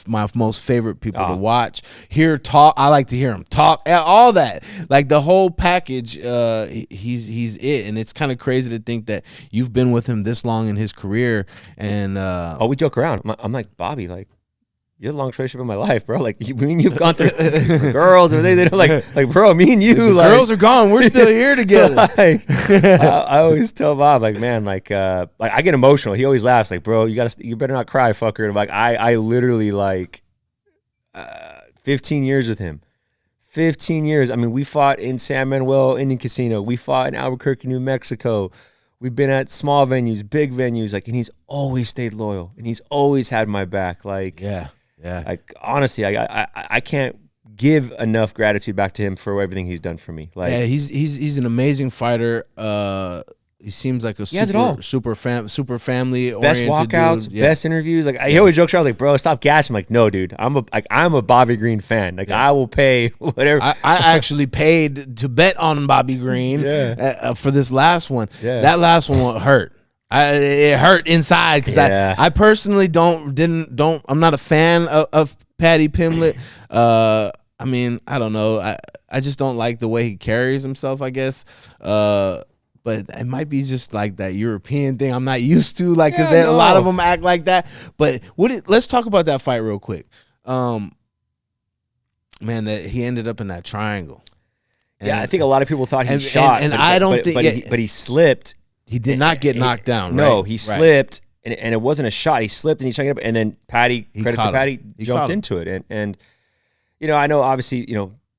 S1: my most favorite people to watch, hear talk. I like to hear him talk, all that, like the whole package. He's it, and it's kind of crazy to think that you've been with him this long in his career. And
S2: we joke around. I'm like, "Bobby, like, you're the longest relationship of my life, bro. Like, you've gone through girls, or they don't like, bro, me and you,
S1: the
S2: like,
S1: girls are gone. We're still here together."
S2: Like, I always tell Bob, like, man, like I get emotional. He always laughs, like, "Bro, you better not cry, fucker." And I'm like, I literally, like, 15 years with him. 15 years. I mean, we fought in San Manuel Indian Casino. We fought in Albuquerque, New Mexico. We've been at small venues, big venues, like, and he's always stayed loyal, and he's always had my back. Like,
S1: yeah.
S2: Like, honestly, I can't give enough gratitude back to him for everything he's done for me. Like,
S1: he's an amazing fighter. he seems like a
S2: has it all.
S1: super family
S2: Best
S1: oriented
S2: walkouts,
S1: dude.
S2: best interviews. Like he always jokes around, like, bro, stop gassing. I'm like, no, dude, I'm a Bobby Green fan. Like I will pay whatever.
S1: I actually paid to bet on Bobby Green for this last one.
S2: Yeah.
S1: That last one hurt. It hurt inside because I personally I'm not a fan of Patty Pimblett. I mean, I don't know. I just don't like the way he carries himself, I guess. But it might be just like that European thing I'm not used to, like, because a lot of them act like that. But let's talk about that fight real quick. Man, that he ended up in that triangle. And,
S2: I think a lot of people thought he shot,
S1: and I don't think,
S2: but he slipped.
S1: He did not get knocked down.
S2: No,
S1: right?
S2: he slipped, and it wasn't a shot. He slipped and he tried to get up, and then Patty, credit to Patty, jumped into it, and I know obviously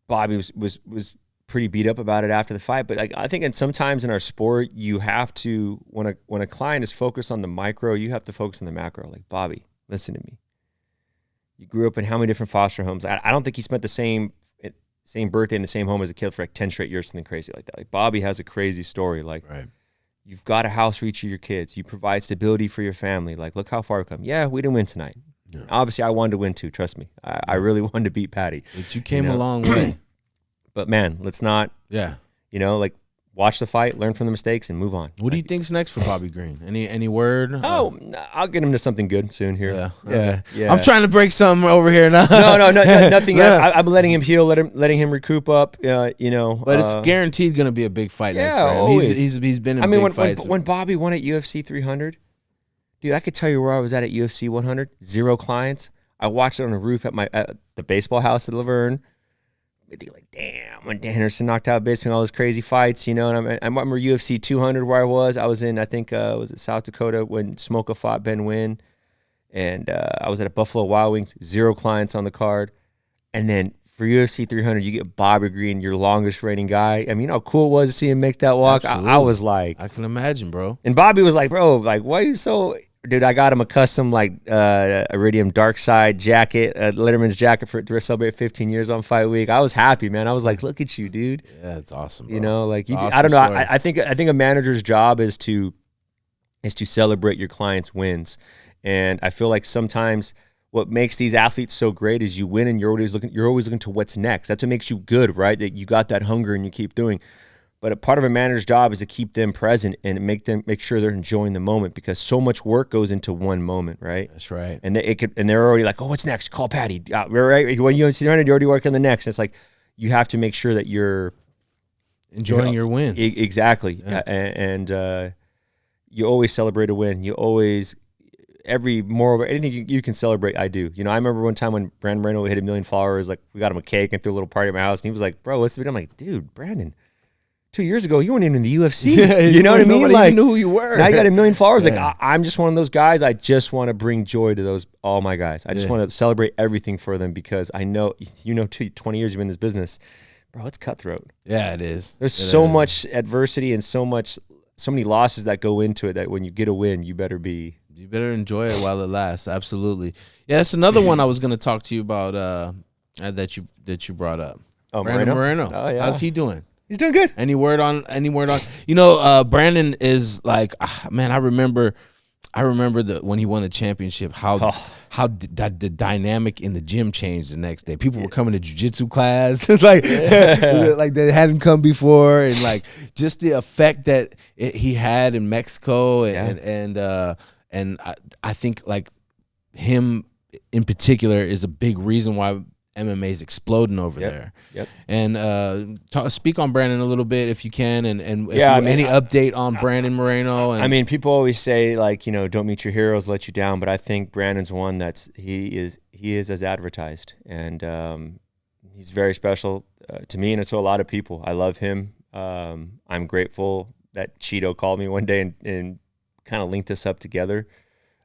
S2: Bobby was pretty beat up about it after the fight, but like I think sometimes in our sport you have to, when a client is focused on the micro, you have to focus on the macro. Like, Bobby, listen to me. You grew up in how many different foster homes? I don't think he spent the same birthday in the same home as a kid for like 10 straight years, something crazy like that. Like, Bobby has a crazy story. Like, you've got a house for each of your kids. You provide stability for your family. Like, look how far we've come. Yeah, we didn't win tonight. Yeah. Obviously, I wanted to win too. Trust me. I really wanted to beat Patty.
S1: But you came a long way.
S2: But man, let's not. Yeah. Like, watch the fight, learn from the mistakes, and move on.
S1: What do you think's next for Bobby Green? Any word?
S2: Oh, I'll get him to something good soon here.
S1: Yeah. Okay. Yeah. I'm trying to break something over here now.
S2: No, nothing. Yeah. I'm letting him heal, letting him recoup up. But
S1: it's guaranteed going to be a big fight next for him.
S2: Always.
S1: He's been in big fights.
S2: When Bobby won at UFC 300, dude, I could tell you where I was at UFC 100. 0 clients. I watched it on the roof at the baseball house at Laverne. Like, damn, when Dan Henderson knocked out baseball, all those crazy fights, And I remember UFC 200 where I was in, I think, was it South Dakota when Smoka fought Ben Wynn, and I was at a Buffalo Wild Wings, 0 clients on the card, and then for UFC 300, you get Bobby Green, your longest reigning guy. I mean, how cool it was to see him make that walk. I was like,
S1: I can imagine, bro.
S2: And Bobby was like, bro, like, why are you so? Dude, I got him a custom Aridium Dark Side jacket, Letterman's jacket to celebrate 15 years on Fight Week. I was happy, man. I was like, look at you, dude.
S1: Yeah, it's awesome, bro.
S2: Awesome, I don't know. I think a manager's job is to celebrate your clients' wins, and I feel like sometimes what makes these athletes so great is you win and you're always looking to what's next. That's what makes you good, right? That you got that hunger and you keep doing. But a part of a manager's job is to keep them present and make sure they're enjoying the moment, because so much work goes into one moment, right?
S1: That's right.
S2: And they're already like, oh, what's next? Call Patty. Right? When you see you're already working on the next. It's like you have to make sure that you're
S1: enjoying your wins.
S2: Exactly. Yeah. And you always celebrate a win. You always anything you can celebrate, I do. I remember one time when Brandon Moreno hit 1 million followers, like we got him a cake and threw a little party at my house, and he was like, bro, what's the bit? I'm like, dude, Brandon, 2 years ago, you weren't even in the UFC. You know what I mean?
S1: Like, knew who you were.
S2: Now you got 1 million followers. Yeah. Like, I'm just one of those guys. I just want to bring joy to all my guys. I just want to celebrate everything for them, because I know, 20 years you've been in this business, bro, it's cutthroat.
S1: Yeah, it is.
S2: There's so much adversity and so many losses that go into it, that when you get a win, you better
S1: enjoy it while it lasts. Absolutely. Yeah, that's another one I was going to talk to you about that you brought up.
S2: Oh,
S1: Brandon Moreno.
S2: Oh, yeah.
S1: How's he doing?
S2: He's doing good.
S1: Any word on? Brandon is like, man, I remember when he won the championship, how the dynamic in the gym changed the next day. People were coming to jiu-jitsu class like they hadn't come before, and like just the effect that he had in Mexico, and I think like him in particular is a big reason why MMA is exploding over there.
S2: Yep.
S1: And speak on Brandon a little bit if you can, and any update on Brandon Moreno.
S2: I mean, people always say, like, don't meet your heroes, let you down, but I think Brandon's one he is as advertised, and he's very special to me and to a lot of people. I love him. I'm grateful that Cheeto called me one day and kind of linked us up together.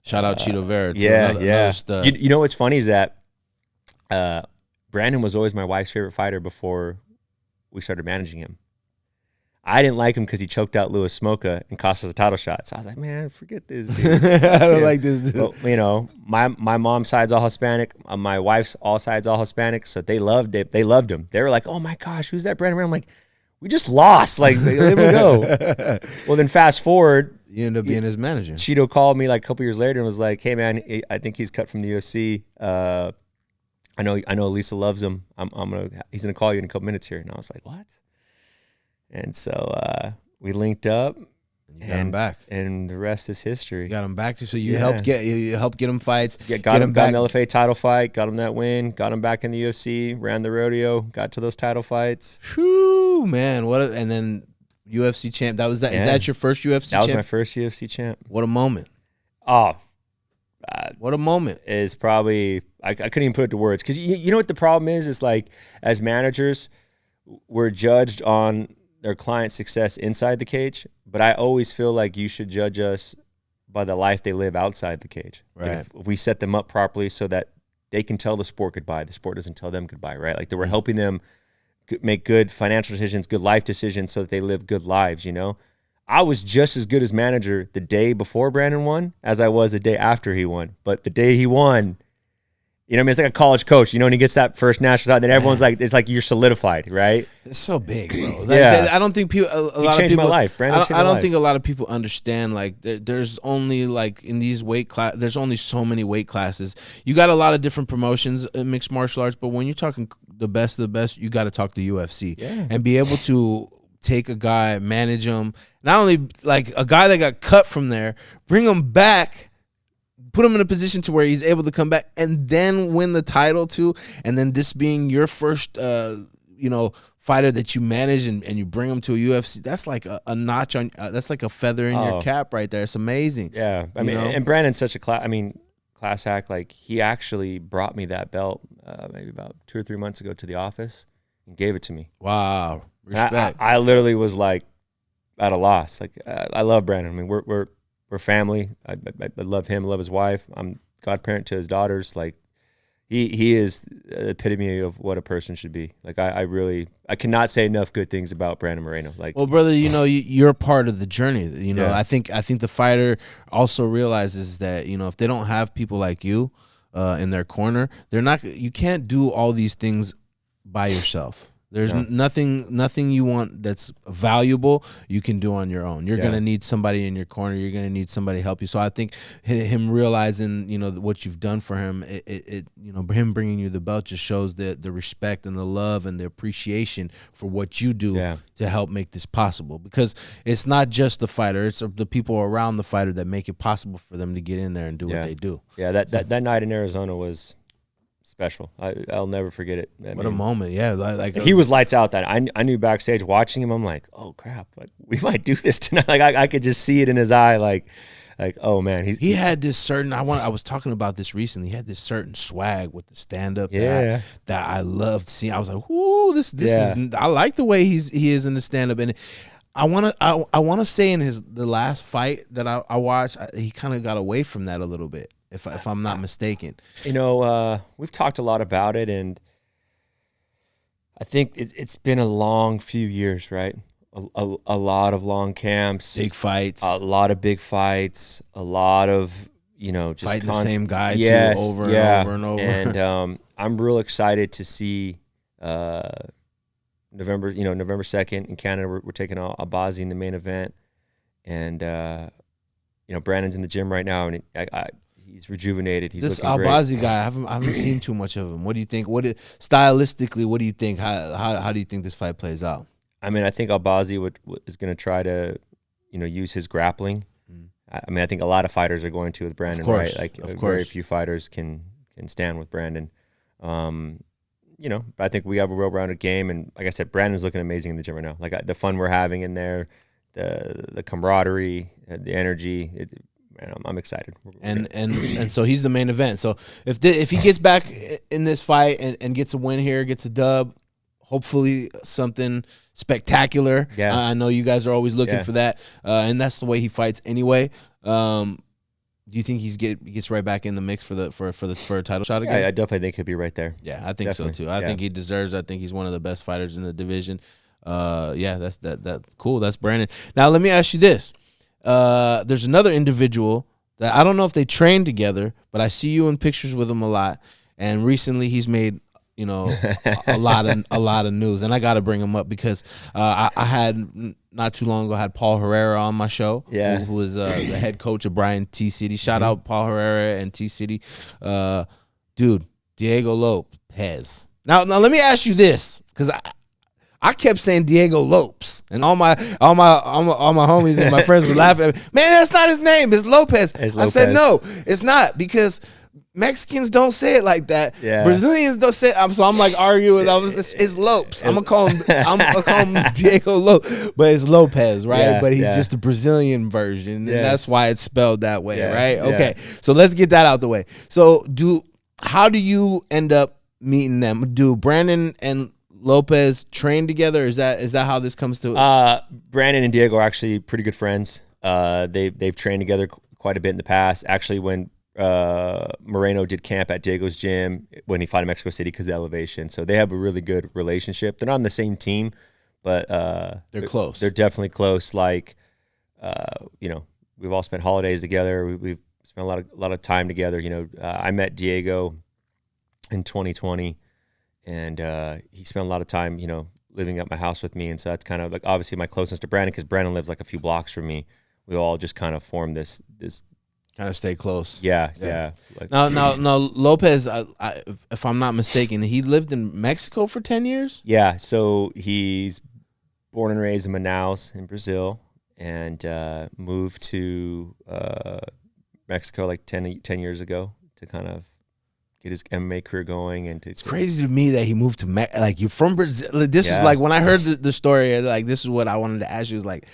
S1: Shout out Cheeto Vera.
S2: You know what's funny is that Brandon was always my wife's favorite fighter before we started managing him. I didn't like him because he choked out Louis Smoka and cost us a title shot. So I was like, man, forget this dude.
S1: I don't like this dude.
S2: Well, my mom's side's all Hispanic. My wife's all sides all Hispanic. So they loved it. They loved him. They were like, oh my gosh, who's that Brandon? I'm like, we just lost. Like, there we go. Well, then fast forward.
S1: You end up being his manager.
S2: Cheeto called me like a couple years later and was like, hey, man, I think he's cut from the UFC. I know Lisa loves him. He's going to call you in a couple minutes here. And I was like, what? And so we linked up.
S1: You got him back,
S2: and the rest is history.
S1: You got him back, so you helped get him fights.
S2: Got him back. An LFA title fight, got him that win, got him back in the UFC, ran the rodeo, got to those title fights.
S1: Whew, man, and then UFC champ. Is that your first UFC?
S2: That
S1: was
S2: my first UFC champ.
S1: What a moment!
S2: Oh,
S1: what a moment!
S2: Is probably I couldn't even put it to words, because you know what the problem is? It's like, as managers, we're judged on their client's success inside the cage, but I always feel like you should judge us by the life they live outside the cage.
S1: Right.
S2: If we set them up properly so that they can tell the sport goodbye, the sport doesn't tell them goodbye, right? Like, that we're helping them make good financial decisions, good life decisions, so that they live good lives, you know? I was just as good as manager the day before Brandon won as I was the day after he won. But the day he won, you know what I mean? It's like a college coach, you know, when he gets that first national title, then everyone's like, it's like you're solidified, right?
S1: It's so big, bro.
S2: Yeah.
S1: I don't think people, a lot of
S2: changed
S1: people,
S2: my life. Brandon changed my
S1: I don't
S2: life.
S1: think a lot of people understand, like, there's only, like, in these weight class, there's only so many weight classes. You got a lot of different promotions in mixed martial arts, but when you're talking the best of the best, you got to talk to UFC and be able to take a guy, manage him, not only like a guy that got cut from there, bring him back, put him in a position to where he's able to come back and then win the title too. And then this being your first, fighter that you manage and you bring him to a UFC, that's like a notch on, that's like a feather in your cap right there. It's amazing.
S2: Yeah. I mean, and Brandon's such a class act. Like, he actually brought me that belt maybe about 2 or 3 months ago to the office and gave it to me.
S1: Wow. Respect.
S2: I literally was like at a loss. Like, I love Brandon. I mean, we're family. I love him. I love his wife. I'm godparent to his daughters. Like, he is the epitome of what a person should be. Like, I cannot say enough good things about Brandon Moreno. Like,
S1: well, brother, you're part of the journey.
S2: Yeah.
S1: I think the fighter also realizes that, if they don't have people like you in their corner, you can't do all these things by yourself. There's nothing you want that's valuable you can do on your own. You're going to need somebody in your corner. You're going to need somebody to help you. So I think him realizing, what you've done for him, him bringing you the belt just shows the respect and the love and the appreciation for what you do to help make this possible. Because it's not just the fighter, it's the people around the fighter that make it possible for them to get in there and do what they do.
S2: Yeah, that night in Arizona was special. I'll never forget it.
S1: What a moment. Yeah. Like
S2: he was lights out. That I knew backstage watching him, I'm like, oh crap, like, we might do this tonight. Like, I could just see it in his eye. Like, oh man, he had
S1: this certain, I was talking about this recently. He had this certain swag with the stand up that I loved seeing. I was like, ooh, this is, I like the way he is in the stand up. And I want to say in the last fight that I watched, he kind of got away from that a little bit. If I'm not mistaken.
S2: We've talked a lot about it, and I think it's been a long few years, right? A lot of long camps,
S1: big fights,
S2: a lot of big fights, a lot of just
S1: fighting the same guy over and over and over.
S2: And I'm real excited to see November 2nd in Canada. We're taking Abazi in the main event, and Brandon's in the gym right now, and he's rejuvenated. He's
S1: this
S2: looking
S1: Albazi
S2: great.
S1: guy. I haven't seen too much of him. What do you think? Stylistically, what do you think? How do you think this fight plays out?
S2: I mean, I think Albazi is going to try to, use his grappling. I mean, I think a lot of fighters are going to with Brandon, right? Like, very few fighters can stand with Brandon. But I think we have a well-rounded game, and like I said, Brandon's looking amazing in the gym right now. Like, the fun we're having in there, the camaraderie, the energy. Man, I'm excited.
S1: And so he's the main event. So if he gets back in this fight and gets a win here, gets a dub, hopefully something spectacular. Yeah. I know you guys are always looking for that, and that's the way he fights anyway. Do you think he gets right back in the mix for a title shot again?
S2: Yeah, I definitely think he'll be right there.
S1: Yeah, I think so too. I think he deserves. I think he's one of the best fighters in the division. That's cool. That's Brandon. Now let me ask you this. There's another individual that I don't know if they train together, but I see you in pictures with him a lot. And recently he's made you know, a lot of news, and I got to bring him up because I had not too long ago had Paul Herrera on my show, who was the head coach of Brian T City. Shout out Paul Herrera and T City, dude. Diego Lopes. Now let me ask you this, because I kept saying Diego Lopes, and all my homies and my friends were laughing at me. Man, that's not his name. It's Lopes. I said no, it's not, because Mexicans don't say it like that. Yeah. Brazilians don't say it. So I'm like arguing. It's Lopes. I'm gonna call him Diego Lopes, but it's Lopez, right? Yeah, but he's just the Brazilian version, and that's why it's spelled that way, right? Okay, so let's get that out the way. So how do you end up meeting them? Do Brandon and Lopez train together? Is that how this comes to?
S2: Brandon and Diego are actually pretty good friends. They've trained together quite a bit in the past. Actually, when Moreno did camp at Diego's gym when he fought in Mexico City because of the elevation, so they have a really good relationship. They're not on the same team, but
S1: they're close.
S2: They're definitely close. Like, you know, we've all spent holidays together. We've spent a lot of time together. You know, I met Diego in 2020, and he spent a lot of time, you know, living at my house with me. And so that's kind of like obviously my closeness to Brandon, because Brandon lives like a few blocks from me. We all just kind of formed this
S1: kind of stay close.
S2: Yeah. Like,
S1: now, Lopez, if I'm not mistaken, he lived in Mexico for 10 years?
S2: Yeah, so he's born and raised in Manaus in Brazil, and moved to Mexico like 10 years ago to kind of get his MMA career going. And
S1: it's crazy to me that he moved to like, you're from Brazil. This is like, when I heard the story, like, this is what I wanted to ask you, is like,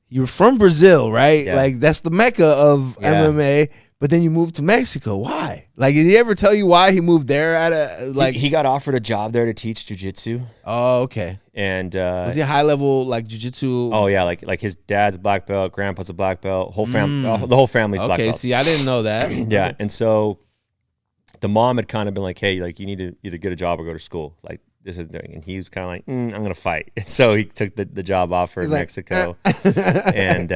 S1: you're from Brazil, right? Yeah. Like, that's the mecca of MMA, but then you moved to Mexico. Why? Like, did he ever tell you why he moved there?
S2: He got offered a job there to teach jiu-jitsu.
S1: Oh, okay.
S2: And
S1: was he a high level like jiu-jitsu?
S2: Oh yeah, like his dad's black belt, grandpa's a black belt, whole family, the whole family's black belt.
S1: Okay, see, I didn't know that.
S2: Yeah, and so the mom had kind of been like, hey, like, you need to either get a job or go to school. Like, this is doing, and he was kind of like, I'm gonna fight. And so he took the job offer in Mexico, and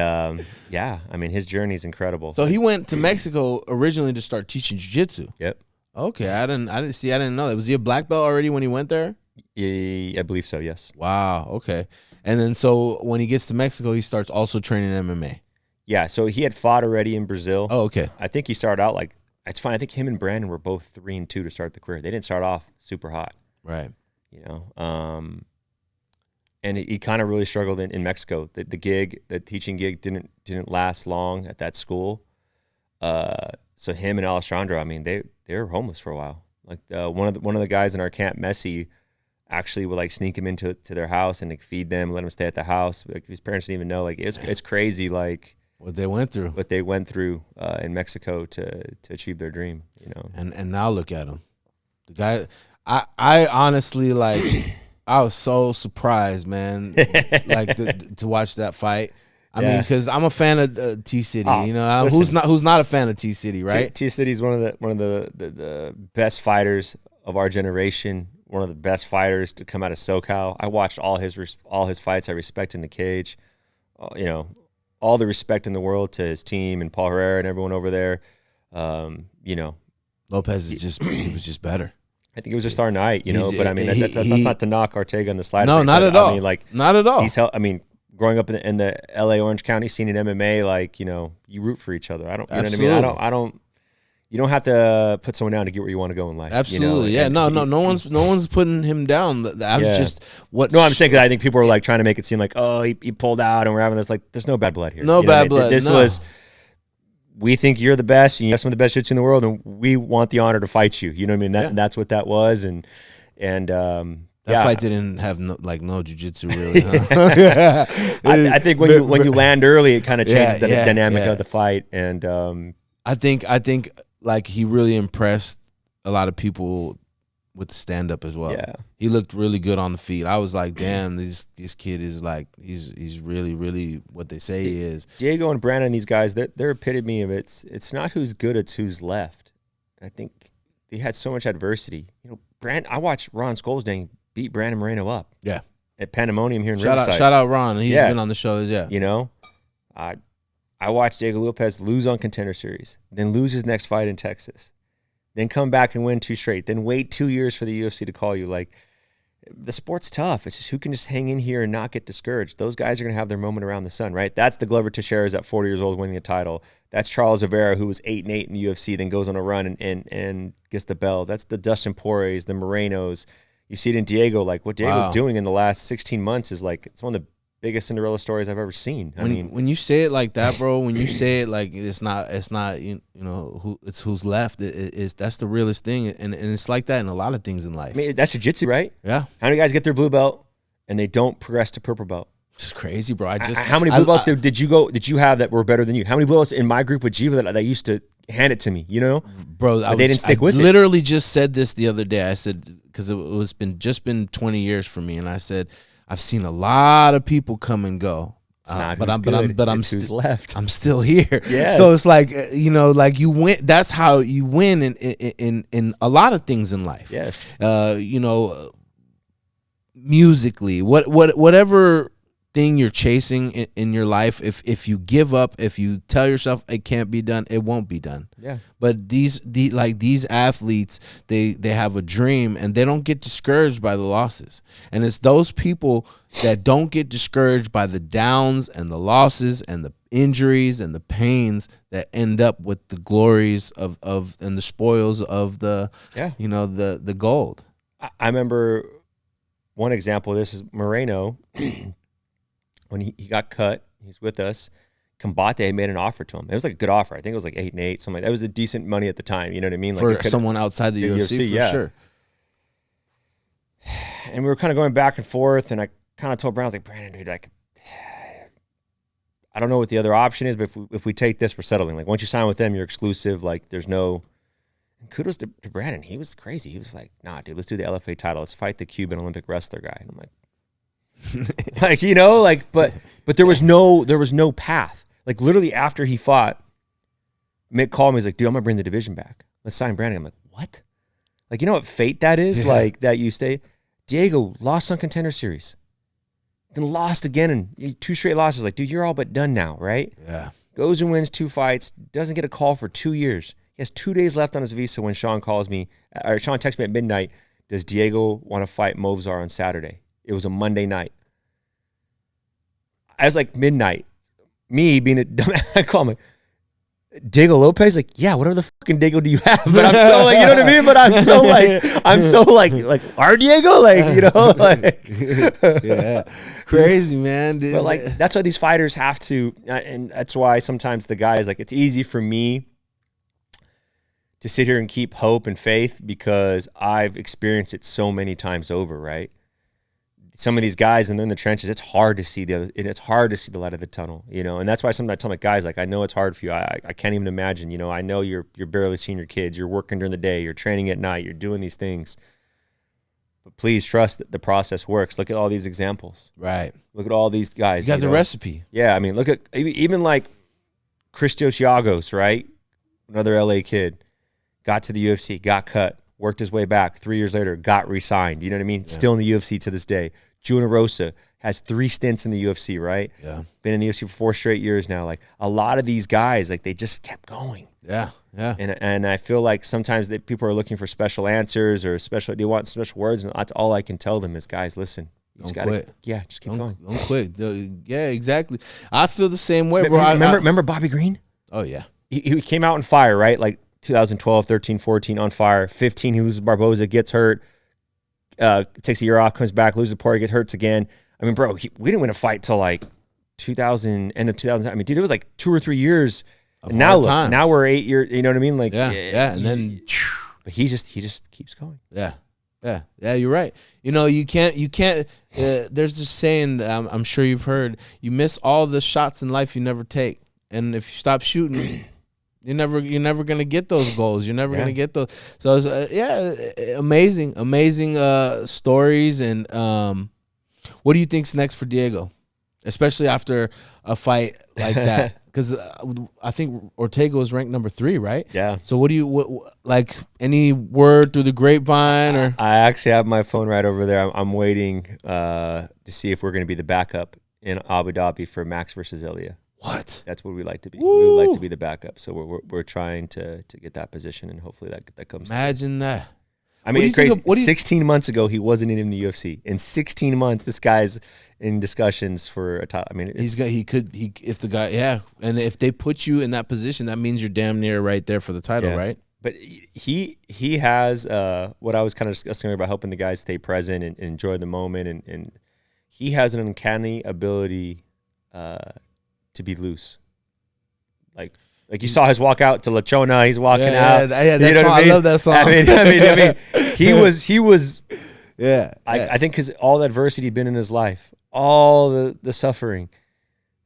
S2: yeah, I mean, his journey is incredible.
S1: So he went to Mexico originally to start teaching jiu-jitsu.
S2: Yep.
S1: Okay, I didn't know that. Was he a black belt already when he went there?
S2: Yeah, I believe so. Yes.
S1: Wow. Okay, and then so when he gets to Mexico, he starts also training MMA.
S2: Yeah. So he had fought already in Brazil.
S1: Oh, okay.
S2: I think he started out like, it's fine. I think him and Brandon were both 3-2 to start the career. They didn't start off super hot.
S1: Right.
S2: You know, and he kind of really struggled in Mexico. The teaching gig didn't last long at that school. So him and Alessandro, I mean, they were homeless for a while. Like, one of the guys in our camp, Messi, actually would like sneak him into their house and like feed them, let him stay at the house. Like, his parents didn't even know. Like, it's crazy. Like,
S1: what they went through
S2: in Mexico to achieve their dream. You know,
S1: and now look at him, the guy. I honestly, like, I was so surprised, man, like to watch that fight. I mean, because I'm a fan of T City. You know, listen, who's not a fan of T City, right?
S2: T City's one of the best fighters of our generation. One of the best fighters to come out of SoCal. I watched all his fights. I respect in the cage. You know, all the respect in the world to his team and Paul Herrera and everyone over there. You know,
S1: Lopez he was just better.
S2: I think it was just our night, you know. But I mean, that's not to knock Ortega in the slightest.
S1: No, not at all.
S2: I mean, like,
S1: not at all.
S2: I mean, growing up in the LA Orange County scene in MMA, like, you know, you root for each other. I don't, you
S1: Absolutely.
S2: know what I mean? I don't. You don't have to put someone down to get where you want to go in life.
S1: Absolutely,
S2: you know?
S1: Yeah. No one's putting him down. I was just what.
S2: No, I'm saying because I think people are like trying to make it seem like, oh, he pulled out, and we're having this, like, there's no bad blood here.
S1: No bad blood.
S2: This was. We think you're the best, and you have some of the best shits in the world, and we want the honor to fight you. You know what I mean? That's what that was, and that
S1: fight didn't have no jiu-jitsu really. Huh?
S2: I think when you land early, it kind of changes the dynamic of the fight, and
S1: I think like he really impressed a lot of people with the stand-up as well.
S2: Yeah,
S1: he looked really good on the feet. I was like, damn, this kid is like, he's really, really what they say he is.
S2: Diego and Brandon, these guys, they're epitome of it's not who's good, it's who's left. I think they had so much adversity. You know, I watched Ron Skolsdang beat Brandon Moreno up.
S1: Yeah,
S2: at Pandemonium here in Riverside.
S1: Shout out Ron. He's been on the show. Yeah,
S2: you know, I watched Diego Lopez lose on Contender Series, then lose his next fight in Texas. then come back and win 2 straight, then wait 2 years for the UFC to call you. Like, the sport's tough. It's just who can just hang in here and not get discouraged. Those guys are going to have their moment around the sun, right? That's the Glover Teixeira's at 40 years old winning a title. That's Charles Oliveira, who was 8-8 in the UFC, then goes on a run and gets the belt. That's the Dustin Poiriers, the Morenos. You see it in Diego. Like, what Diego's doing in the last 16 months is like, it's one of the biggest Cinderella stories I've ever seen. I mean,
S1: when you say it like that, bro, when you say it like it's not who's left. That's the realest thing, and it's like that in a lot of things in life.
S2: I mean, that's jiu-jitsu, right?
S1: Yeah.
S2: How many guys get their blue belt and they don't progress to purple belt?
S1: It's crazy, bro.
S2: How many blue belts did you have that were better than you? How many blue belts in my group with Jiva that used to hand it to me? You know,
S1: bro,
S2: they didn't stick with it.
S1: Literally just said this the other day. I said, because it was been 20 years for me, and I said, I've seen a lot of people come and go, but I'm still left. I'm still here.
S2: Yes.
S1: So it's like, like you win. That's how you win in a lot of things in life.
S2: Yes.
S1: Musically, whatever thing you're chasing in your life, if you give up, if you tell yourself it can't be done, it won't be done.
S2: Yeah.
S1: But these athletes, they have a dream, and they don't get discouraged by the losses. And it's those people that don't get discouraged by the downs and the losses and the injuries and the pains that end up with the glories of and the spoils of the gold.
S2: I remember one example of this is Moreno. When he got cut, he's with us. Combate made an offer to him. It was like a good offer. I think it was like 8-8, something like that. It was a decent money at the time. You know what I mean? Like
S1: for someone outside the UFC, for sure.
S2: And we were kind of going back and forth, and I kind of told Brown, I was like, Brandon, dude, like, I don't know what the other option is, but if we take this, we're settling. Like, once you sign with them, you're exclusive. Like, there's no. And kudos to Brandon. He was crazy. He was like, nah, dude, let's do the LFA title. Let's fight the Cuban Olympic wrestler guy. And I'm like, but there was no path. Like, literally after he fought, Mick called me. He's like, dude, I'm gonna bring the division back. Let's sign Brandon. I'm like, what? Like, you know what fate that is? Yeah. Like, that you stay. Diego lost on Contender Series, then lost again, and 2 straight losses. Like, dude, you're all but done now, right?
S1: Yeah.
S2: Goes and wins 2 fights, doesn't get a call for 2 years. He has 2 days left on his visa when Sean calls me, or Sean texts me at midnight. Does Diego want to fight Movzar on Saturday? It was a Monday night. I was like, midnight. Me being a dumb, I call him, Diego Lopes? Like, yeah, whatever the fucking Diego do you have? But I'm so like, you know what I mean? But I'm so like, our Diego? Like, you know, like.
S1: Yeah. Crazy, man.
S2: But like, that's why these fighters have to, and that's why sometimes the guys, like, it's easy for me to sit here and keep hope and faith because I've experienced it so many times over, right? Some of these guys, and they're in the trenches, it's hard to see the light of the tunnel, you know. And that's why sometimes I tell my guys, like, I know it's hard for you. I can't even imagine, you know. I know you're barely seeing your kids. You're working during the day. You're training at night. You're doing these things. But please trust that the process works. Look at all these examples.
S1: Right.
S2: Look at all these guys.
S1: You got the recipe.
S2: Yeah, I mean, look at even like Christos Giagos, right? Another LA kid. Got to the UFC, got cut, worked his way back. 3 years later, got re-signed. You know what I mean? Yeah. Still in the UFC to this day. Juana Rosa has 3 stints in the UFC, right?
S1: Yeah.
S2: Been in the UFC for 4 straight years now. Like, a lot of these guys, like, they just kept going.
S1: Yeah, yeah.
S2: And I feel like sometimes that people are looking for special answers or they want special words, and that's all I can tell them is, guys, listen.
S1: Don't quit.
S2: Yeah, just keep going.
S1: Don't quit. Yeah, exactly. I feel the same way, bro.
S2: Remember Bobby Green?
S1: Oh, yeah.
S2: He came out on fire, right? Like 2012, 13, 14 on fire. 15, he loses Barboza, gets hurt. Takes a year off, comes back, loses Poirier, gets hurt again. I mean, bro, we didn't win a fight till like end of 2000. I mean, dude, it was like 2 or 3 years. And now look, now we're 8 years. You know what I mean? Like,
S1: yeah. And then,
S2: but he just keeps going.
S1: Yeah. You're right. You know, you can't. There's this saying that I'm sure you've heard. You miss all the shots in life you never take, and if you stop shooting. You're never gonna get those goals. You're never gonna get those. So it's amazing stories. And what do you think's next for Diego, especially after a fight like that? Because I think Ortega was ranked number 3, right?
S2: Yeah.
S1: So what like any word through the grapevine or?
S2: I actually have my phone right over there. I'm waiting to see if we're gonna be the backup in Abu Dhabi for Max versus Ilya.
S1: What?
S2: That's what we like to be.
S1: Woo.
S2: We would like to be the backup. So we're trying to get that position, and hopefully that comes.
S1: Imagine that.
S2: I mean, it's crazy. 16 months ago, he wasn't in the UFC. In 16 months, this guy's in discussions for a top. I mean,
S1: if the guy, yeah, and if they put you in that position, that means you're damn near right there for the title, right?
S2: But he has what I was kind of discussing about helping the guys stay present and enjoy the moment, and he has an uncanny ability to be loose, like you saw his walk out to La Chona. He's walking out.
S1: Yeah, that song, I love that song.
S2: I mean, he was.
S1: Yeah,
S2: I think because all the adversity been in his life, all the suffering,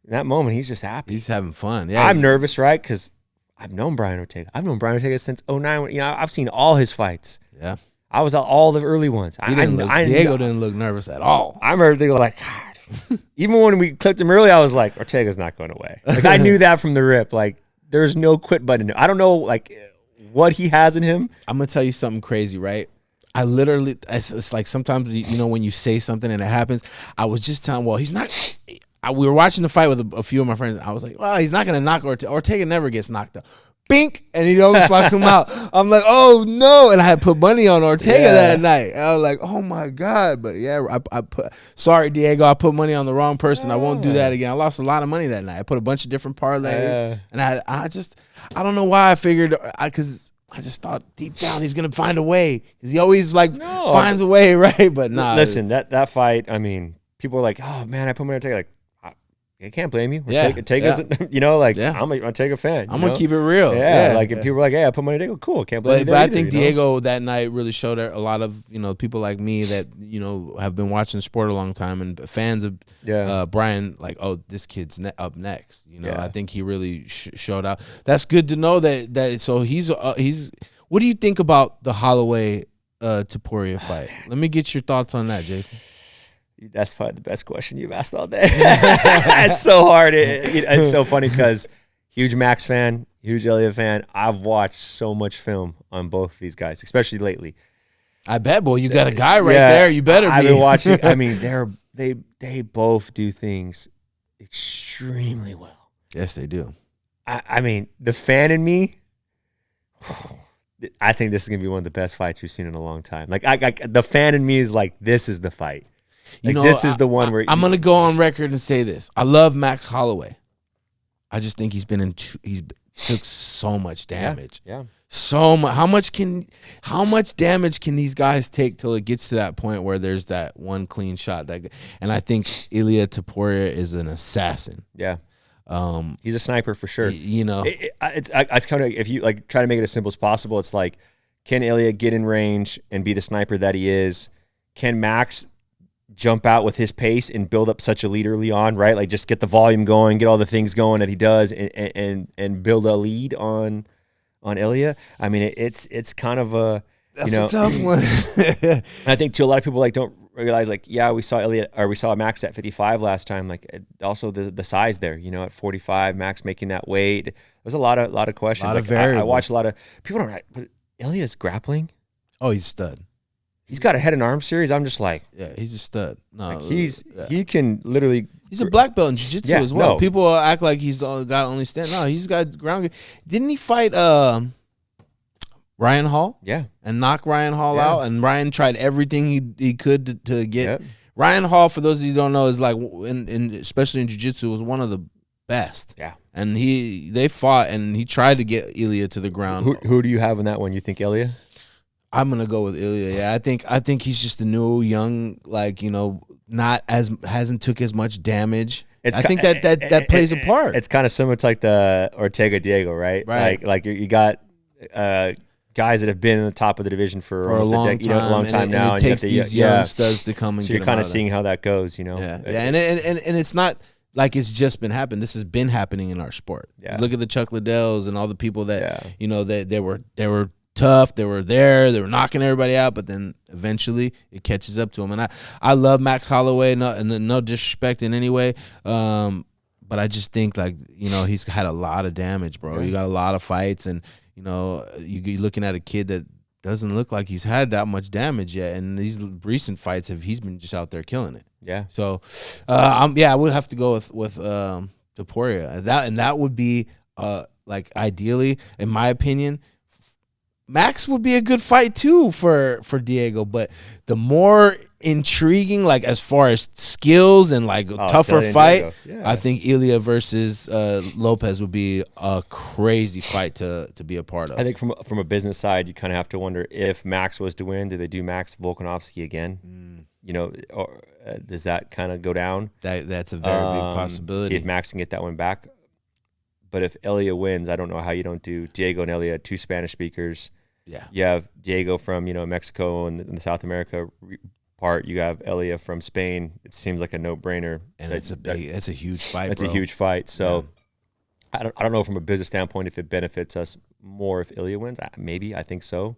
S2: in that moment, he's just happy.
S1: He's having fun. Yeah,
S2: I'm nervous, right? Because I've known Brian Ortega. I've known Brian Ortega since 2009. You know, I've seen all his fights.
S1: Yeah,
S2: I was at all the early ones.
S1: Diego didn't look nervous at all.
S2: I remember they were like, God. Even when we clipped him early, I was like, Ortega's not going away. Like I knew that from the rip. Like there's no quit button. I don't know like what he has in him.
S1: I'm gonna tell you something crazy, right? I literally, it's like sometimes, you know, when you say something and it happens, I was just telling, well, he's not, we were watching the fight with a few of my friends. I was like, well, he's not going to knock Ortega. Ortega never gets knocked out. Bink! And he almost knocks him out. I'm like, oh, no. And I had put money on Ortega that night. I was like, oh, my God. But, yeah, I put, sorry, Diego, I put money on the wrong person. I won't do that again. I lost a lot of money that night. I put a bunch of different parlays. And I don't know why I figured, because I just thought deep down he's gonna find a way because he always finds a way, right? But nah.
S2: Listen, that fight. I mean, people are like, "Oh man, I put my Ortega." Like, I can't blame you. Ortega's, you know, like I'm a Ortega fan.
S1: I'm gonna keep it real.
S2: Like if people are like, "Hey, I put my Ortega." Cool, can't blame you.
S1: But I think Diego that night really showed a lot of people like me that have been watching sport a long time and fans of Brian. Like, oh, this kid's up next. I think he really showed out. That's good to know that. So he's. What do you think about the Holloway Topuria fight? Let me get your thoughts on that, Jason.
S2: That's probably the best question you've asked all day. It's so hard. It's so funny because huge Max fan, huge Elliott fan. I've watched so much film on both of these guys, especially lately.
S1: I bet, boy. You got a guy right there. You better be.
S2: I've been watching. I mean, they both do things extremely well.
S1: Yes, they do.
S2: I mean, the fan in me, I think this is going to be one of the best fights we've seen in a long time. Like, the fan in me is like, this is the fight. Like, this is the one where
S1: I'm going to go on record and say this. I love Max Holloway. I just think he's took so much damage.
S2: Yeah.
S1: So much. How much damage can these guys take till it gets to that point where there's that one clean shot? And I think Ilia Topuria is an assassin.
S2: Yeah. He's a sniper for sure. It's kind of, if you like try to make it as simple as possible, it's like, can Ilia get in range and be the sniper that he is? Can Max jump out with his pace and build up such a lead early on, right? Like just get the volume going, get all the things going that he does, and build a lead on Ilia. I mean, it's kind of a
S1: a tough one.
S2: I think too, a lot of people don't realize we saw Max at 55 last time. Like also the size there, at 45, Max making that weight. There's a lot of questions. I watch a lot of people don't. But Ilia's grappling.
S1: Oh, he's a stud.
S2: He's got a head and arm series. I'm just like,
S1: yeah, he's a stud. No,
S2: he can literally.
S1: He's a black belt in jiu-jitsu as well. No. People act like he's got only stand. No, he's got ground. Didn't he fight Ryan Hall?
S2: Yeah,
S1: and knock Ryan Hall out. And Ryan tried everything he could to get. Yep. Ryan Hall, for those of you who don't know, is like especially in jiu-jitsu, was one of the best.
S2: Yeah,
S1: and they fought and he tried to get Ilia to the ground.
S2: Who do you have in that one? You think Ilia?
S1: I'm gonna go with Ilia. Yeah, I think he's just a new, young, hasn't took as much damage. I think that plays a part.
S2: It's kind of similar to like the Ortega Diego, right?
S1: Right.
S2: Like you got guys that have been in the top of the division for
S1: a long time
S2: now.
S1: And it takes these young studs to come and.
S2: So you're kind of seeing how that goes,
S1: Yeah, and it's not like it's just been happening. This has been happening in our sport. Yeah. Look at the Chuck Liddells and all the people that that they were tough. They were knocking everybody out, but then eventually it catches up to them. And I love Max Holloway, no disrespect in any way, but I just think he's had a lot of damage, bro. You got a lot of fights, and you're looking at a kid that doesn't look like he's had that much damage yet. And these recent fights he's been just out there killing it.
S2: Yeah.
S1: So, I would have to go with Topuria. That would be like ideally, in my opinion, Max would be a good fight too for Diego, but the more intriguing, like as far as skills and like tougher fight, I think Ilya versus Lopes would be a crazy fight to be a part of.
S2: I think from a business side, you kind of have to wonder if Max was to win, do they do Max Volkanovski again? You know, or does that kind of go down?
S1: That's a very big possibility.
S2: See if Max can get that one back. But if Ilya wins, I don't know how you don't do Diego and Ilya, two Spanish speakers.
S1: Yeah,
S2: you have Diego from Mexico and the South America part. You have Ilya from Spain. It seems like a no-brainer,
S1: and it's a huge fight.
S2: It's a huge fight. So yeah. I don't know from a business standpoint if it benefits us more if Ilya wins. Maybe I think so,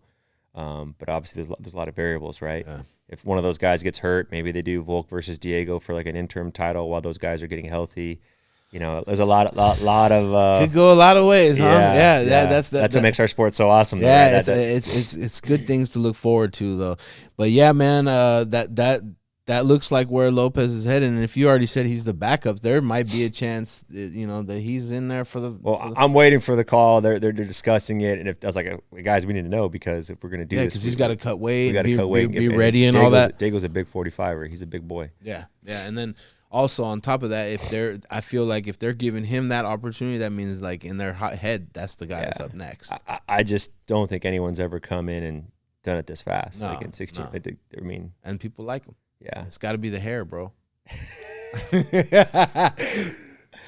S2: but obviously there's a lot of variables, right? Yeah. If one of those guys gets hurt, maybe they do Volk versus Diego for like an interim title while those guys are getting healthy. You know, there's a lot of
S1: could go a lot of ways, huh? Yeah. That's
S2: what makes our sport so awesome.
S1: Though, yeah, right? It's good things to look forward to, though. But yeah, man, that looks like where Lopes is heading. And if you already said he's the backup, there might be a chance that he's in there for the.
S2: Well, I'm waiting for the call. They're discussing it, and if I was like, guys, we need to know because if we're gonna do this,
S1: because he's got to cut weight,
S2: we got to cut weight,
S1: be ready, and all that.
S2: Diego's a big 45er. He's a big boy.
S1: Yeah, and then. Also, on top of that, I feel like if they're giving him that opportunity, that means like in their head, that's the guy that's up next.
S2: I just don't think anyone's ever come in and done it this fast.
S1: No,
S2: like in 16,
S1: no.
S2: I mean,
S1: and people like him.
S2: Yeah,
S1: it's got to be the hair, bro.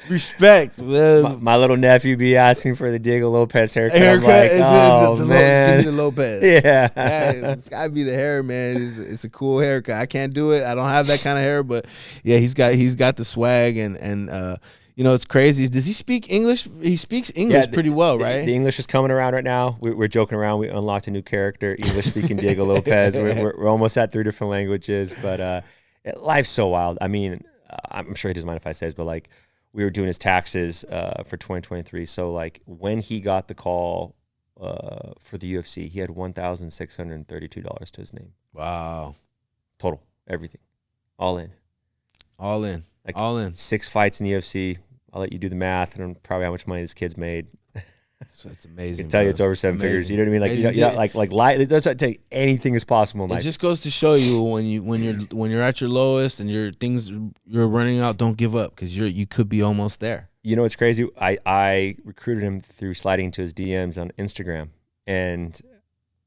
S1: Respect.
S2: My little nephew be asking for the Diego Lopes haircut. I'm like, man.
S1: Give me the Lopes.
S2: Yeah.
S1: It's got to be the hair, man. It's a cool haircut. I can't do it. I don't have that kind of hair, but yeah, he's got the swag and it's crazy. Does he speak English? He speaks English pretty well, right?
S2: The English is coming around right now. We're joking around. We unlocked a new character, English-speaking Diego Lopes. We're almost at 3 different languages, but life's so wild. I mean, I'm sure he doesn't mind if I say this, but like, we were doing his taxes for 2023. So, like, when he got the call for the UFC, he had $1,632 to his name.
S1: Wow.
S2: Total. Everything. All in.
S1: Like, all in. 6
S2: fights in the UFC. I'll let you do the math and probably how much money this kid's made.
S1: So it's amazing.
S2: I can tell you it's over 7 figures. You know what I mean? Like it doesn't take anything is possible in life.
S1: It just goes to show you when you're at your lowest and you're running out, don't give up because you could be almost there.
S2: You know what's crazy? I recruited him through sliding into his DMs on Instagram, and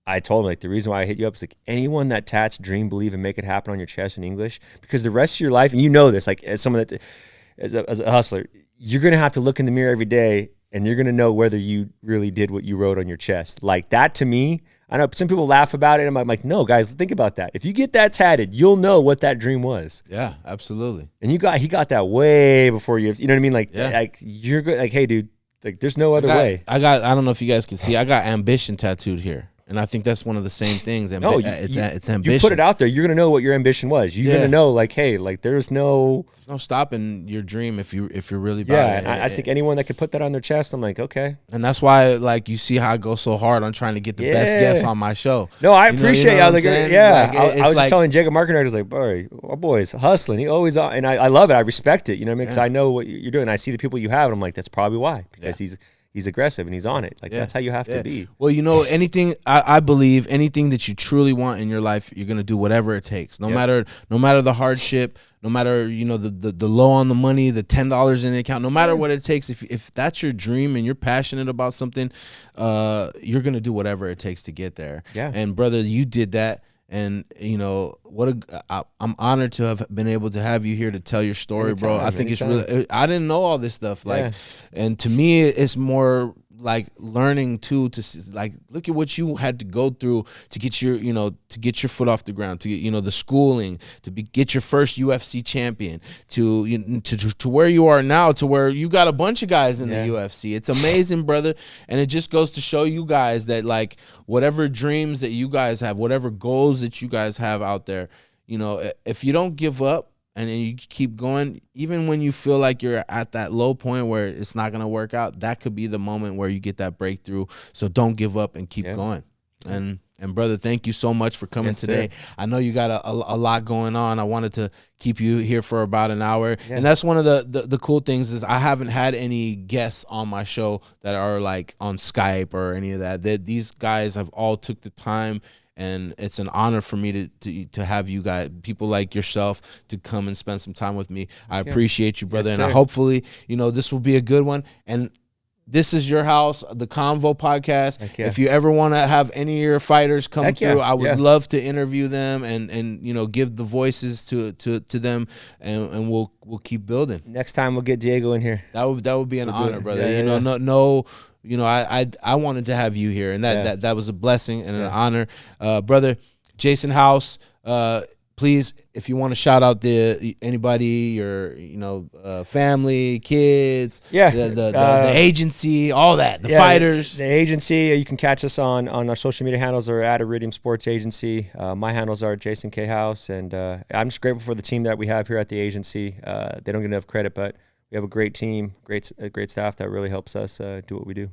S2: I told him like the reason why I hit you up is like anyone that tats dream, believe, and make it happen on your chest in English, because the rest of your life, and you know this, like as someone that as a hustler, you're gonna have to look in the mirror every day. And you're going to know whether you really did what you wrote on your chest. Like that to me, I know some people laugh about it. And I'm like, no, guys, think about that. If you get that tatted, you'll know what that dream was.
S1: Yeah, absolutely.
S2: And he got that way before you know what I mean? Like, like you're good. Like, hey, dude, like there's no other way.
S1: I don't know if you guys can see, I got ambition tattooed here. And I think that's one of the same things. It's ambition.
S2: You put it out there, you're gonna know what your ambition was. You're gonna know, like, hey, like there's no
S1: stopping your dream if you're really about it.
S2: I think anyone that could put that on their chest, I'm like, okay.
S1: And that's why, like, you see how I go so hard on trying to get the best guests on my show.
S2: No, I appreciate you. I was like, I was just telling Jacob Marketer, I was like, boy, our boy's hustling. He always and I love it. I respect it. You know what I mean? Because I know what you're doing. I see the people you have, and I'm like, that's probably why. Because he's aggressive and he's on it. Like that's how you have to be.
S1: Well, anything I believe anything that you truly want in your life, you're gonna do whatever it takes. No matter the hardship, no matter the low on the money, the $10 in the account, no matter what it takes. If that's your dream and you're passionate about something, you're gonna do whatever it takes to get there.
S2: Yeah.
S1: And brother, you did that. And I'm honored to have been able to have you here to tell your story, bro. I think it's really. I didn't know all this stuff, and to me, it's more like learning too. Like look at what you had to go through to get your foot off the ground, to get the schooling, to get your first UFC champion, to where you are now, to where you got a bunch of guys in the UFC. It's amazing, brother, and it just goes to show you guys that like whatever dreams that you guys have, whatever goals that you guys have out there, if you don't give up. And then you keep going, even when you feel like you're at that low point where it's not going to work out, that could be the moment where you get that breakthrough. So don't give up and keep going. And brother, thank you so much for coming today.
S2: Sir.
S1: I know you got a lot going on. I wanted to keep you here for about an hour. Yeah. And that's one of the cool things is I haven't had any guests on my show that are like on Skype or any of that. These guys have all took the time, and it's an honor for me to have you guys, people like yourself, to come and spend some time with me. I appreciate you, brother. And hopefully, this will be a good one. And this is your house, the Convo podcast. If you ever want to have any of your fighters come through, I would love to interview them and give the voices to them, and we'll keep building.
S2: Next time we'll get Diego in here.
S1: That would be an honor, brother. I wanted to have you here, and that was a blessing and an honor, brother. Jason House, please, if you want to shout out anybody, your family, kids, the agency, all that, the fighters,
S2: the agency. You can catch us on our social media handles or at Aridium Sports Agency. My handles are Jason K House, and I'm just grateful for the team that we have here at the agency. They don't get enough credit, but we have a great team, great staff that really helps us do what we do.